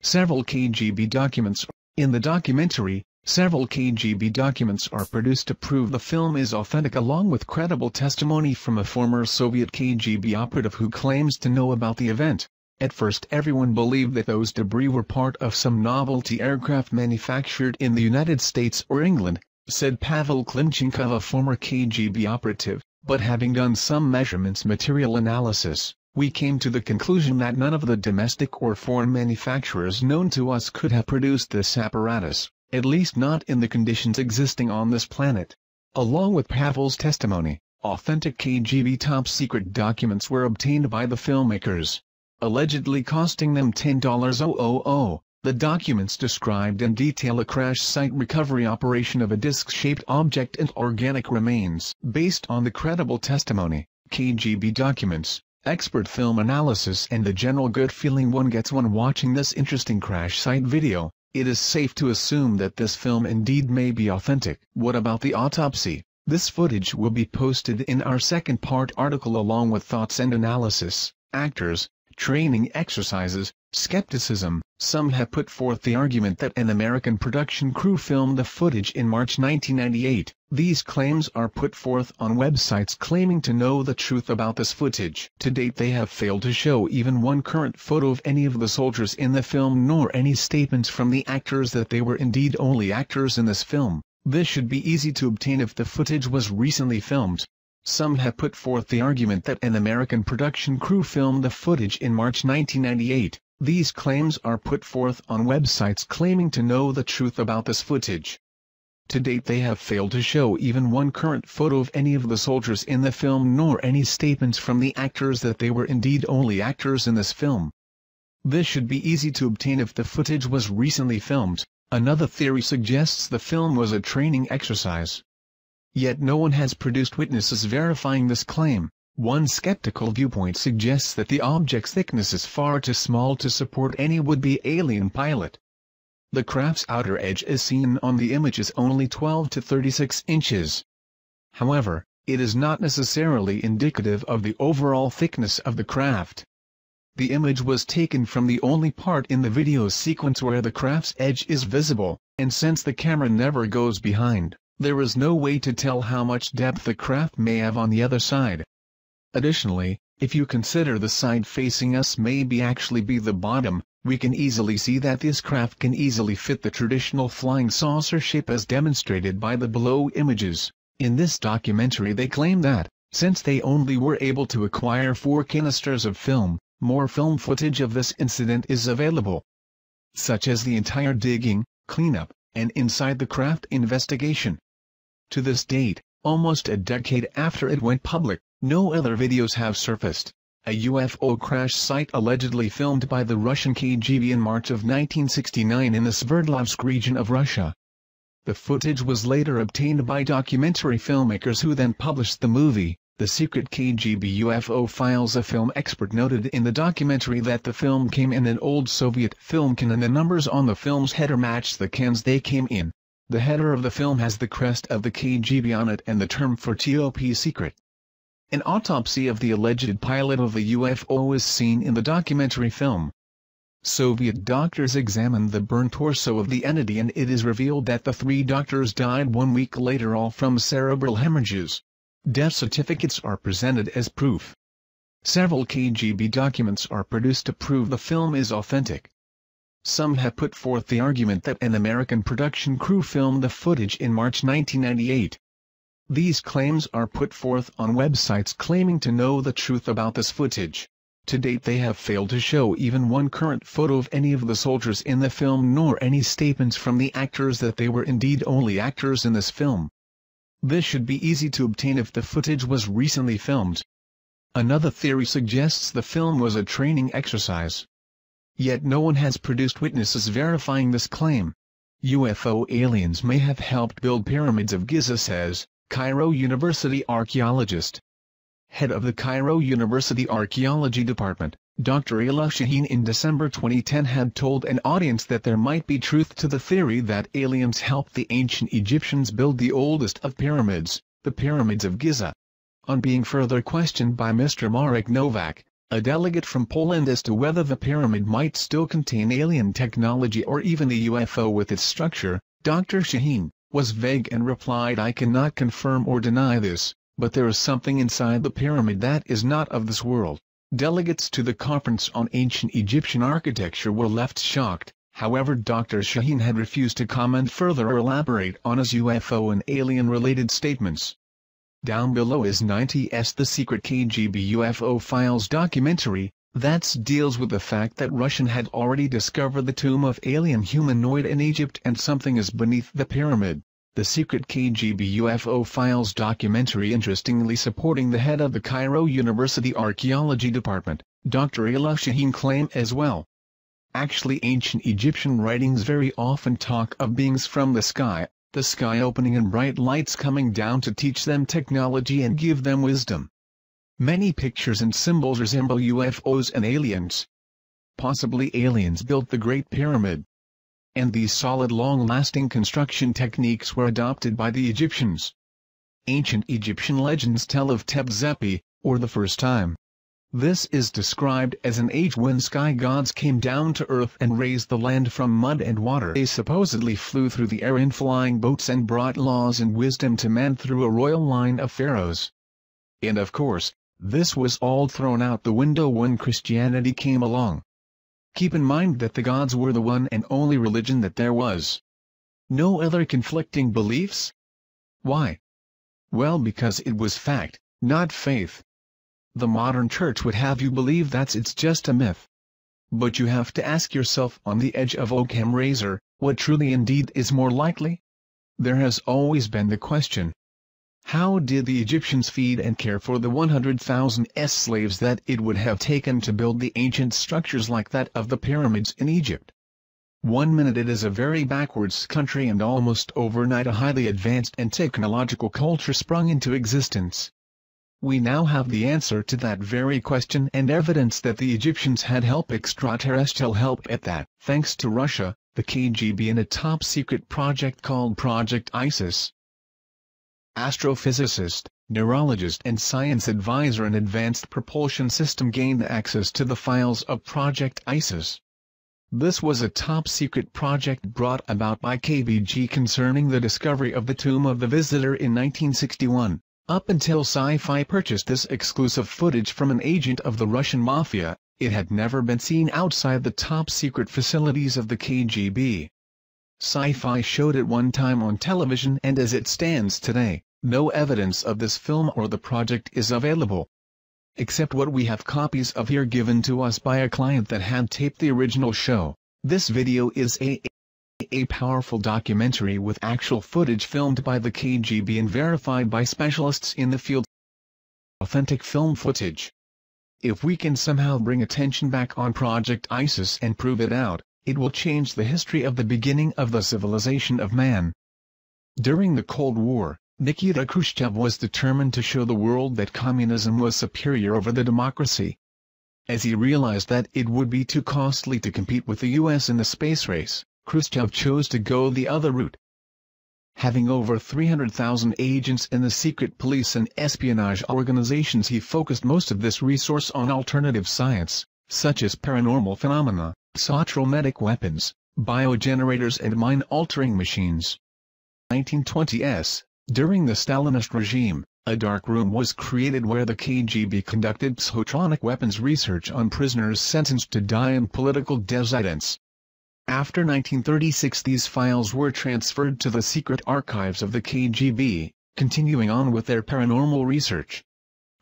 Several KGB documents. In the documentary, several KGB documents are produced to prove the film is authentic, along with credible testimony from a former Soviet KGB operative who claims to know about the event. At first everyone believed that those debris were part of some novelty aircraft manufactured in the United States or England, said Pavel Klimchenkov, a former KGB operative, but having done some measurements material analysis, we came to the conclusion that none of the domestic or foreign manufacturers known to us could have produced this apparatus, at least not in the conditions existing on this planet. Along with Pavel's testimony, authentic KGB top-secret documents were obtained by the filmmakers, allegedly costing them $10,000. The documents described in detail a crash site recovery operation of a disc-shaped object and organic remains. Based on the credible testimony, KGB documents, expert film analysis and the general good feeling one gets when watching this interesting crash site video, it is safe to assume that this film indeed may be authentic. What about the autopsy? This footage will be posted in our second part article along with thoughts and analysis, actors, training exercises, skepticism. Some have put forth the argument that an American production crew filmed the footage in March 1998. These claims are put forth on websites claiming to know the truth about this footage. To date they have failed to show even one current photo of any of the soldiers in the film, nor any statements from the actors that they were indeed only actors in this film. This should be easy to obtain if the footage was recently filmed. Some have put forth the argument that an American production crew filmed the footage in March 1998. These claims are put forth on websites claiming to know the truth about this footage. To date they have failed to show even one current photo of any of the soldiers in the film, nor any statements from the actors that they were indeed only actors in this film. This should be easy to obtain if the footage was recently filmed. Another theory suggests the film was a training exercise. Yet no one has produced witnesses verifying this claim. One skeptical viewpoint suggests that the object's thickness is far too small to support any would-be alien pilot. The craft's outer edge as seen on the image is only 12 to 36 inches. However, it is not necessarily indicative of the overall thickness of the craft. The image was taken from the only part in the video sequence where the craft's edge is visible, and since the camera never goes behind, there is no way to tell how much depth the craft may have on the other side. Additionally, if you consider the side facing us may actually be the bottom, we can easily see that this craft can easily fit the traditional flying saucer shape as demonstrated by the below images. In this documentary they claim that, since they only were able to acquire 4 canisters of film, more film footage of this incident is available, such as the entire digging, cleanup, and inside the craft investigation. To this date, almost a decade after it went public, no other videos have surfaced. A UFO crash site allegedly filmed by the Russian KGB in March of 1969 in the Sverdlovsk region of Russia. The footage was later obtained by documentary filmmakers who then published the movie, The Secret KGB UFO Files. A film expert noted in the documentary that the film came in an old Soviet film can and the numbers on the film's header matched the cans they came in. The header of the film has the crest of the KGB on it and the term for top secret. An autopsy of the alleged pilot of the UFO is seen in the documentary film. Soviet doctors examined the burned torso of the entity and it is revealed that the 3 doctors died 1 week later, all from cerebral hemorrhages. Death certificates are presented as proof. Several KGB documents are produced to prove the film is authentic. Some have put forth the argument that an American production crew filmed the footage in March 1998. These claims are put forth on websites claiming to know the truth about this footage. To date they have failed to show even one current photo of any of the soldiers in the film, nor any statements from the actors that they were indeed only actors in this film. This should be easy to obtain if the footage was recently filmed. Another theory suggests the film was a training exercise. yet no one has produced witnesses verifying this claim. UFO aliens may have helped build pyramids of Giza, says Cairo University archaeologist. Head of the Cairo University Archaeology Department, Dr. Ayla Shaheen, in December 2010 had told an audience that there might be truth to the theory that aliens helped the ancient Egyptians build the oldest of pyramids, the pyramids of Giza. On being further questioned by Mr. Marek Nowak, a delegate from Poland, as to whether the pyramid might still contain alien technology or even a UFO with its structure, Dr. Shaheen was vague and replied, "I cannot confirm or deny this, but there is something inside the pyramid that is not of this world." Delegates to the conference on ancient Egyptian architecture were left shocked. However, Dr. Shaheen had refused to comment further or elaborate on his UFO and alien-related statements. Down below is 90's The Secret KGB UFO Files documentary, that deals with the fact that Russian had already discovered the tomb of alien humanoid in Egypt and something is beneath the pyramid. The Secret KGB UFO Files documentary interestingly supporting the head of the Cairo University Archaeology Department, Dr. Ayla Shaheen, claim as well. Actually, ancient Egyptian writings very often talk of beings from the sky opening and bright lights coming down to teach them technology and give them wisdom. Many pictures and symbols resemble UFOs and aliens. Possibly aliens built the Great Pyramid. And these solid long-lasting construction techniques were adopted by the Egyptians. Ancient Egyptian legends tell of Tebzepi, or the first time. This is described as an age when sky gods came down to earth and raised the land from mud and water. They supposedly flew through the air in flying boats and brought laws and wisdom to man through a royal line of pharaohs. And of course, this was all thrown out the window when Christianity came along. Keep in mind that the gods were the one and only religion that there was. No other conflicting beliefs? Why? Well, because it was fact, not faith. The modern church would have you believe that it's just a myth. But you have to ask yourself, on the edge of Occam razor, what truly indeed is more likely? There has always been the question. How did the Egyptians feed and care for the 100,000 slaves that it would have taken to build the ancient structures like that of the pyramids in Egypt? 1 minute it is a very backwards country and almost overnight a highly advanced and technological culture sprung into existence. We now have the answer to that very question and evidence that the Egyptians had extraterrestrial help at that, thanks to Russia, the KGB, and a top-secret project called Project ISIS. Astrophysicist, neurologist and science advisor in Advanced Propulsion System gained access to the files of Project ISIS. This was a top-secret project brought about by KGB concerning the discovery of the tomb of the visitor in 1961. Up until Sci-Fi purchased this exclusive footage from an agent of the Russian mafia, it had never been seen outside the top-secret facilities of the KGB. Sci-Fi showed it one time on television, and as it stands today, no evidence of this film or the project is available. Except what we have copies of here given to us by a client that had taped the original show. This video is a powerful documentary with actual footage filmed by the KGB and verified by specialists in the field. Authentic film footage. If we can somehow bring attention back on Project ISIS and prove it out, it will change the history of the beginning of the civilization of man. During the Cold War, Nikita Khrushchev was determined to show the world that communism was superior over the democracy. As he realized that it would be too costly to compete with the US in the space race, Khrushchev chose to go the other route. Having over 300,000 agents in the secret police and espionage organizations, he focused most of this resource on alternative science, such as paranormal phenomena, psychometric weapons, biogenerators and mind-altering machines. 1920s, during the Stalinist regime, a dark room was created where the KGB conducted psychotronic weapons research on prisoners sentenced to die and political dissidents. After 1936 these files were transferred to the secret archives of the KGB, continuing on with their paranormal research.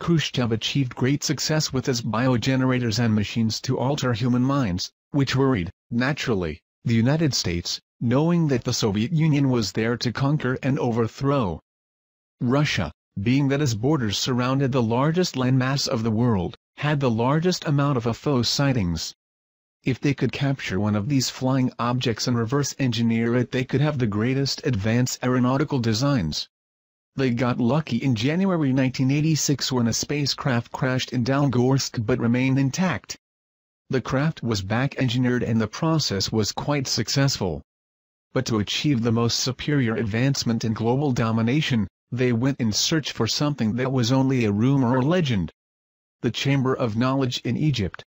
Khrushchev achieved great success with his biogenerators and machines to alter human minds, which worried, naturally, the United States, knowing that the Soviet Union was there to conquer and overthrow. Russia, being that its borders surrounded the largest landmass of the world, had the largest amount of UFO sightings. If they could capture one of these flying objects and reverse engineer it, they could have the greatest advanced aeronautical designs. They got lucky in January 1986 when a spacecraft crashed in Dalgorsk but remained intact. The craft was back-engineered and the process was quite successful. But to achieve the most superior advancement in global domination, they went in search for something that was only a rumor or legend. The Chamber of Knowledge in Egypt.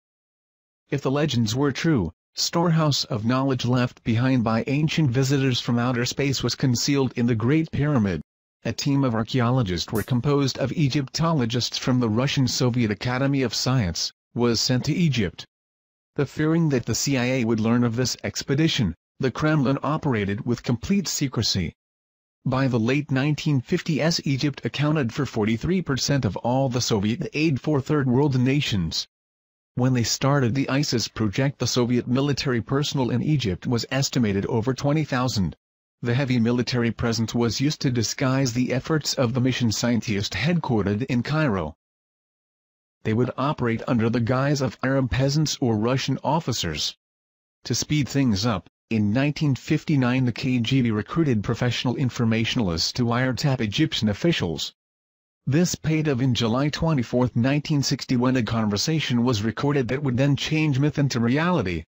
If the legends were true, storehouse of knowledge left behind by ancient visitors from outer space was concealed in the Great Pyramid. A team of archaeologists were composed of Egyptologists from the Russian-Soviet Academy of Science, was sent to Egypt. The fearing that the CIA would learn of this expedition, the Kremlin operated with complete secrecy. By the late 1950s, Egypt accounted for 43% of all the Soviet aid for Third World nations. When they started the ISIS project, the Soviet military personnel in Egypt was estimated over 20,000. The heavy military presence was used to disguise the efforts of the mission scientists headquartered in Cairo. They would operate under the guise of Arab peasants or Russian officers. To speed things up, in 1959 the KGB recruited professional informationalists to wiretap Egyptian officials. This paid off in July 24, 1960, when a conversation was recorded that would then change myth into reality.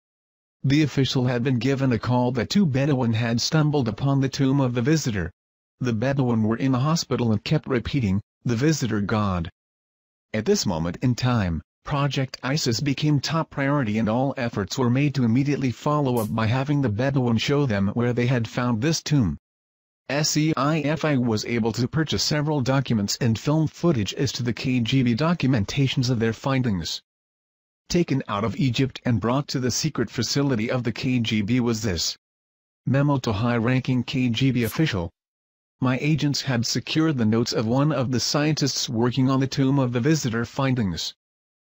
The official had been given a call that two Bedouin had stumbled upon the tomb of the visitor. The Bedouin were in the hospital and kept repeating, "The visitor God." At this moment in time, Project ISIS became top priority and all efforts were made to immediately follow up by having the Bedouin show them where they had found this tomb. SEIFI was able to purchase several documents and film footage as to the KGB documentations of their findings. Taken out of Egypt and brought to the secret facility of the KGB was this memo to high-ranking KGB official. My agents had secured the notes of one of the scientists working on the tomb of the visitor findings.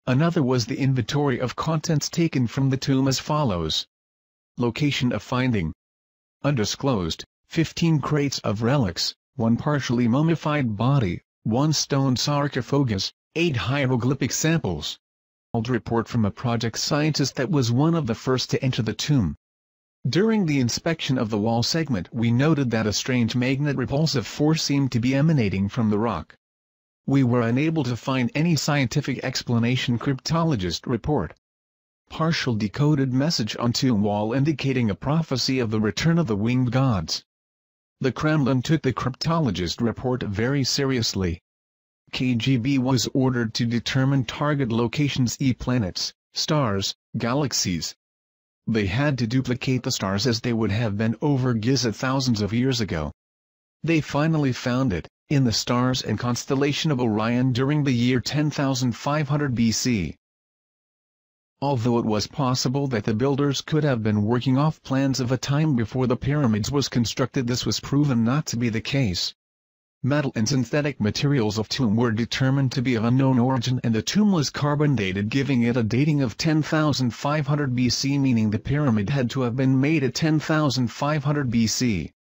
Another was the inventory of contents taken from the tomb as follows. Location of finding. Undisclosed, 15 crates of relics, 1 partially mummified body, 1 stone sarcophagus, 8 hieroglyphic samples. Old report from a project scientist that was one of the first to enter the tomb. During the inspection of the wall segment, we noted that a strange magnet repulsive force seemed to be emanating from the rock. We were unable to find any scientific explanation. Cryptologist report. Partial decoded message on tomb wall indicating a prophecy of the return of the winged gods. The Kremlin took the cryptologist report very seriously. KGB was ordered to determine target locations: planets, stars, galaxies. They had to duplicate the stars as they would have been over Giza thousands of years ago. They finally found it, in the stars and constellation of Orion during the year 10,500 BC. Although it was possible that the builders could have been working off plans of a time before the pyramids was constructed, this was proven not to be the case. Metal and synthetic materials of tomb were determined to be of unknown origin, and the tomb was carbon dated, giving it a dating of 10,500 BC, meaning the pyramid had to have been made at 10,500 BC.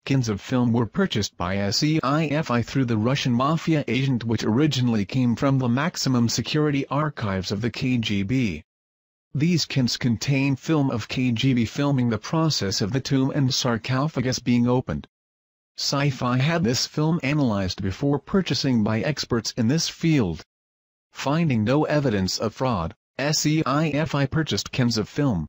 Cans of film were purchased by SEIFI through the Russian mafia agent, which originally came from the maximum security archives of the KGB. These cans contain film of KGB filming the process of the tomb and sarcophagus being opened. Sci-Fi had this film analyzed before purchasing by experts in this field. Finding no evidence of fraud, SEIFI purchased cans of film.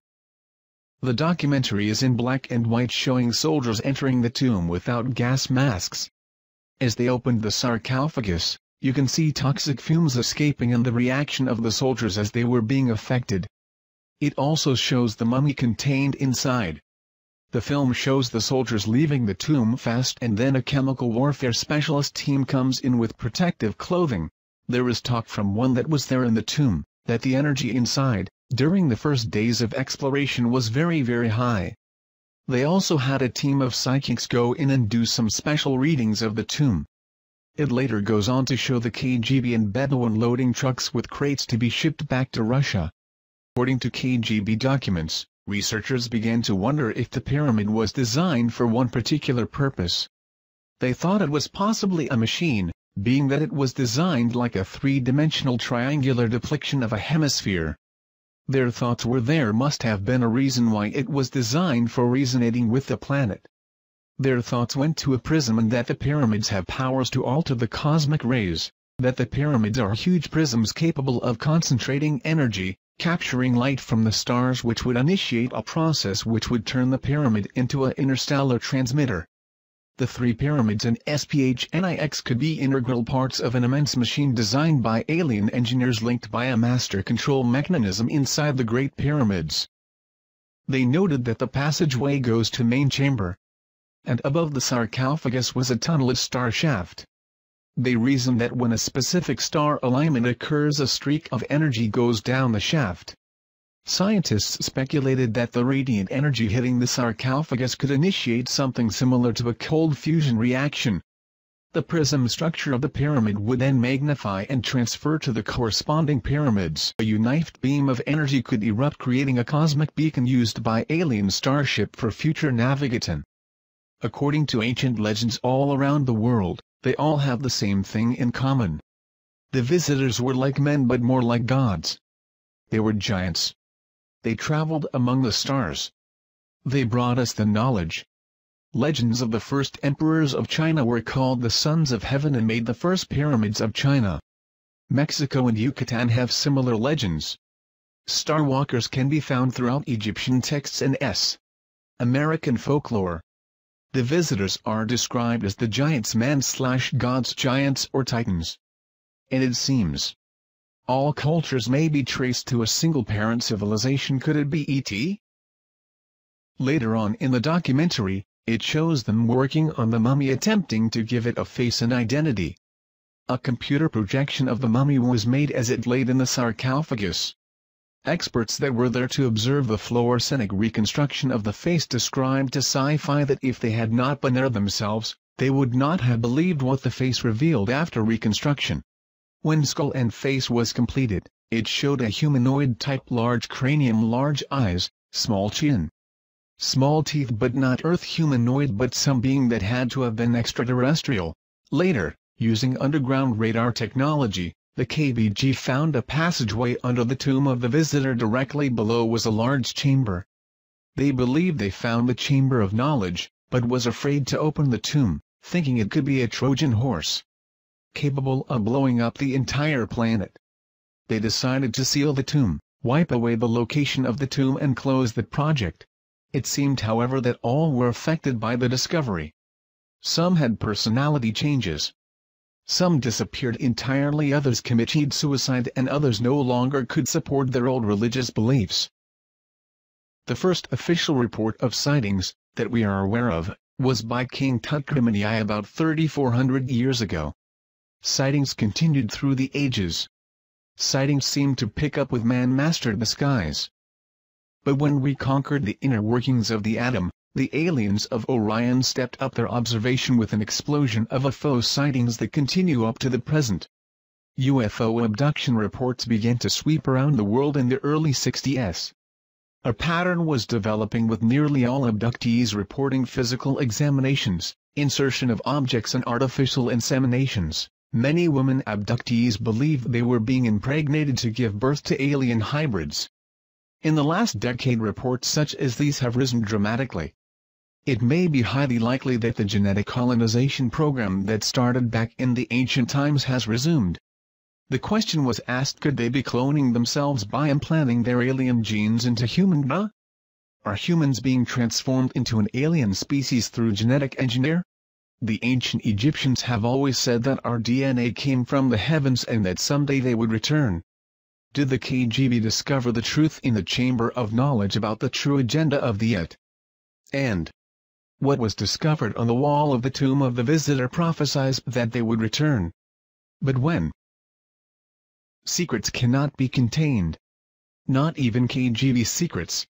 The documentary is in black and white, showing soldiers entering the tomb without gas masks. As they opened the sarcophagus, you can see toxic fumes escaping and the reaction of the soldiers as they were being affected. It also shows the mummy contained inside. The film shows the soldiers leaving the tomb fast, and then a chemical warfare specialist team comes in with protective clothing. There is talk from one that was there in the tomb, that the energy inside, during the first days of exploration, was very high. They also had a team of psychics go in and do some special readings of the tomb. It later goes on to show the KGB and Bedouin loading trucks with crates to be shipped back to Russia. According to KGB documents, researchers began to wonder if the pyramid was designed for one particular purpose. They thought it was possibly a machine, being that it was designed like a three-dimensional triangular depiction of a hemisphere. Their thoughts were there must have been a reason why it was designed for resonating with the planet. Their thoughts went to a prism and that the pyramids have powers to alter the cosmic rays, that the pyramids are huge prisms capable of concentrating energy, capturing light from the stars which would initiate a process which would turn the pyramid into an interstellar transmitter. The three pyramids and SPHNIX could be integral parts of an immense machine designed by alien engineers linked by a master control mechanism inside the Great Pyramids. They noted that the passageway goes to main chamber, and above the sarcophagus was a tunnelless star shaft. They reasoned that when a specific star alignment occurs, a streak of energy goes down the shaft. Scientists speculated that the radiant energy hitting the sarcophagus could initiate something similar to a cold fusion reaction. The prism structure of the pyramid would then magnify and transfer to the corresponding pyramids. A united beam of energy could erupt, creating a cosmic beacon used by alien starship for future navigation. According to ancient legends all around the world, they all have the same thing in common. The visitors were like men but more like gods. They were giants. They traveled among the stars. They brought us the knowledge. Legends of the first emperors of China were called the Sons of Heaven and made the first pyramids of China. Mexico and Yucatan have similar legends. Starwalkers can be found throughout Egyptian texts and American folklore. The visitors are described as the giants, man/gods, giants or titans. And it seems all cultures may be traced to a single parent civilization. Could it be ET? Later on in the documentary, it shows them working on the mummy, attempting to give it a face and identity. A computer projection of the mummy was made as it laid in the sarcophagus. Experts that were there to observe the fluorescent reconstruction of the face described to Sci-Fi that if they had not been there themselves, they would not have believed what the face revealed after reconstruction. When skull and face was completed, it showed a humanoid type: large cranium, large eyes, small chin, small teeth, but not Earth humanoid, but some being that had to have been extraterrestrial. Later, using underground radar technology, the KBG found a passageway under the tomb of the visitor. Directly below was a large chamber. They believed they found the chamber of knowledge, but was afraid to open the tomb, thinking it could be a Trojan horse capable of blowing up the entire planet. They decided to seal the tomb, wipe away the location of the tomb and close the project. It seemed, however, that all were affected by the discovery. Some had personality changes. Some disappeared entirely, others committed suicide, and others no longer could support their old religious beliefs. The first official report of sightings, that we are aware of, was by King Tutkremeni about 3,400 years ago. Sightings continued through the ages. Sightings seemed to pick up with man mastered the skies. But when we conquered the inner workings of the atom, the aliens of Orion stepped up their observation with an explosion of UFO sightings that continue up to the present. UFO abduction reports began to sweep around the world in the early 60s. A pattern was developing, with nearly all abductees reporting physical examinations, insertion of objects and artificial inseminations. Many women abductees believed they were being impregnated to give birth to alien hybrids. In the last decade, reports such as these have risen dramatically. It may be highly likely that the genetic colonization program that started back in the ancient times has resumed. The question was asked, could they be cloning themselves by implanting their alien genes into human DNA? Are humans being transformed into an alien species through genetic engineering? The ancient Egyptians have always said that our DNA came from the heavens and that someday they would return. Did the KGB discover the truth in the chamber of knowledge about the true agenda of the ET? And what was discovered on the wall of the tomb of the visitor prophesies that they would return. But when? Secrets cannot be contained. Not even KGB secrets.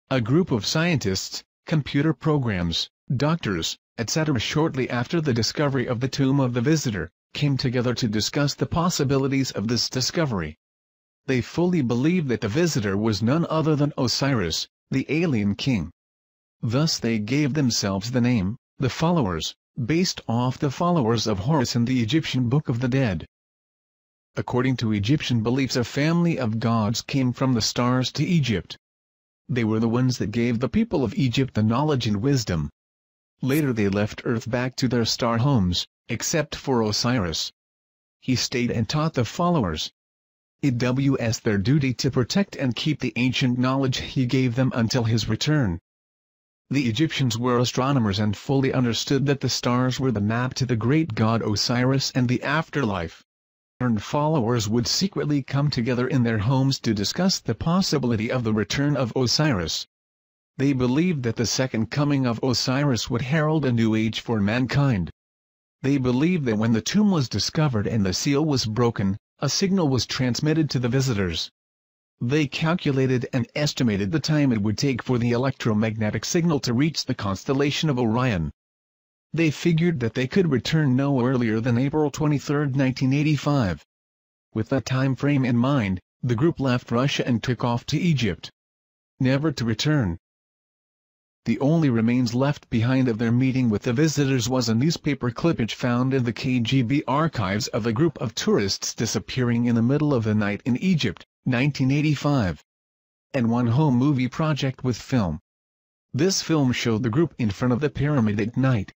A group of scientists, computer programs, doctors, etc., shortly after the discovery of the tomb of the visitor, came together to discuss the possibilities of this discovery. They fully believed that the visitor was none other than Osiris, the alien king. Thus they gave themselves the name, the Followers, based off the followers of Horus in the Egyptian Book of the Dead. According to Egyptian beliefs, a family of gods came from the stars to Egypt. They were the ones that gave the people of Egypt the knowledge and wisdom. Later they left Earth back to their star homes, except for Osiris. He stayed and taught the followers. It was their duty to protect and keep the ancient knowledge he gave them until his return. The Egyptians were astronomers and fully understood that the stars were the map to the great god Osiris and the afterlife. And followers would secretly come together in their homes to discuss the possibility of the return of Osiris. They believed that the second coming of Osiris would herald a new age for mankind. They believed that when the tomb was discovered and the seal was broken, a signal was transmitted to the visitors. They calculated and estimated the time it would take for the electromagnetic signal to reach the constellation of Orion. They figured that they could return no earlier than April 23, 1985. With that time frame in mind, the group left Russia and took off to Egypt, never to return. The only remains left behind of their meeting with the visitors was a newspaper clippage found in the KGB archives of a group of tourists disappearing in the middle of the night in Egypt, 1985. And one home movie project with film. This film showed the group in front of the pyramid at night.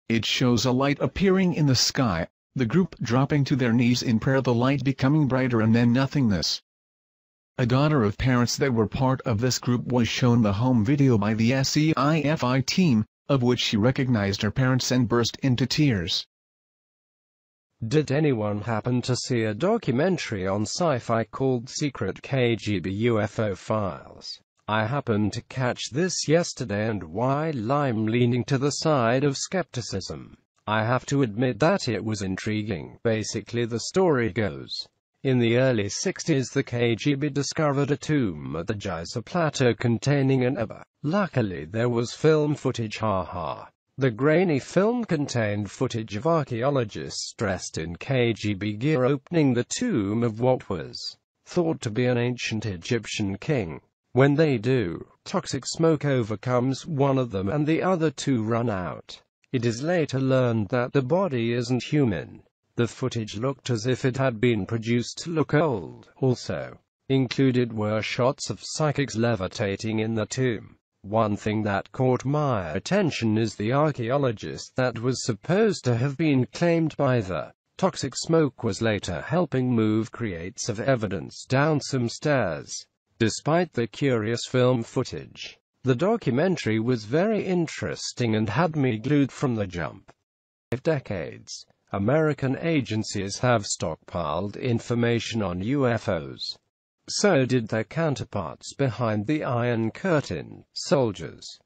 It shows a light appearing in the sky, the group dropping to their knees in prayer, the light becoming brighter and then nothingness. A daughter of parents that were part of this group was shown the home video by the SCIFI team, of which she recognized her parents and burst into tears. Did anyone happen to see a documentary on sci-fi called Secret KGB UFO Files? I happened to catch this yesterday, and while I'm leaning to the side of skepticism, I have to admit that it was intriguing. Basically, the story goes, in the early 60s the KGB discovered a tomb at the Giza Plateau containing an Eba. Luckily there was film footage, haha. The grainy film contained footage of archaeologists dressed in KGB gear opening the tomb of what was thought to be an ancient Egyptian king. When they do, toxic smoke overcomes one of them and the other two run out. It is later learned that the body isn't human. The footage looked as if it had been produced to look old. Also included were shots of psychics levitating in the tomb. One thing that caught my attention is the archaeologist that was supposed to have been claimed by the toxic smoke was later helping move crates of evidence down some stairs. Despite the curious film footage, the documentary was very interesting and had me glued from the jump. For decades, American agencies have stockpiled information on UFOs. So did their counterparts behind the Iron Curtain. Soldiers,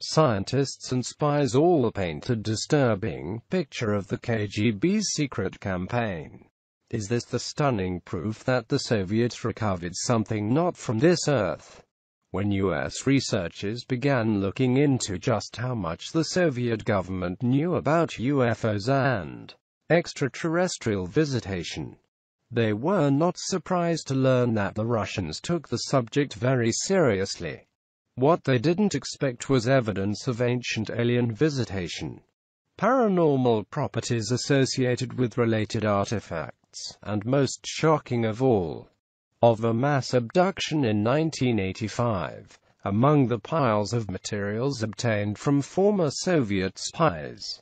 scientists and spies all paint a disturbing picture of the KGB's secret campaign. Is this the stunning proof that the Soviets recovered something not from this earth? When US researchers began looking into just how much the Soviet government knew about UFOs and extraterrestrial visitation, they were not surprised to learn that the Russians took the subject very seriously. What they didn't expect was evidence of ancient alien visitation, paranormal properties associated with related artifacts, and most shocking of all, of a mass abduction in 1985, among the piles of materials obtained from former Soviet spies.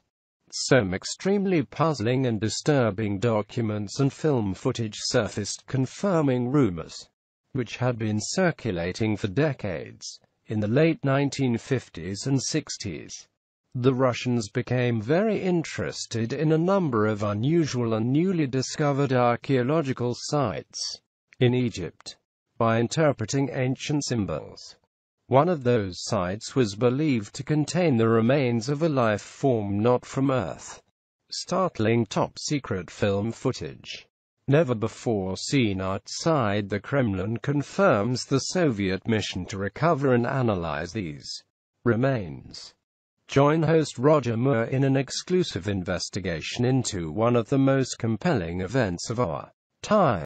Some extremely puzzling and disturbing documents and film footage surfaced confirming rumors, which had been circulating for decades. In the late 1950s and 60s, the Russians became very interested in a number of unusual and newly discovered archaeological sites in Egypt by interpreting ancient symbols. One of those sites was believed to contain the remains of a life form not from Earth. Startling top-secret film footage, never before seen outside the Kremlin, confirms the Soviet mission to recover and analyze these remains. Join host Roger Moore in an exclusive investigation into one of the most compelling events of our time.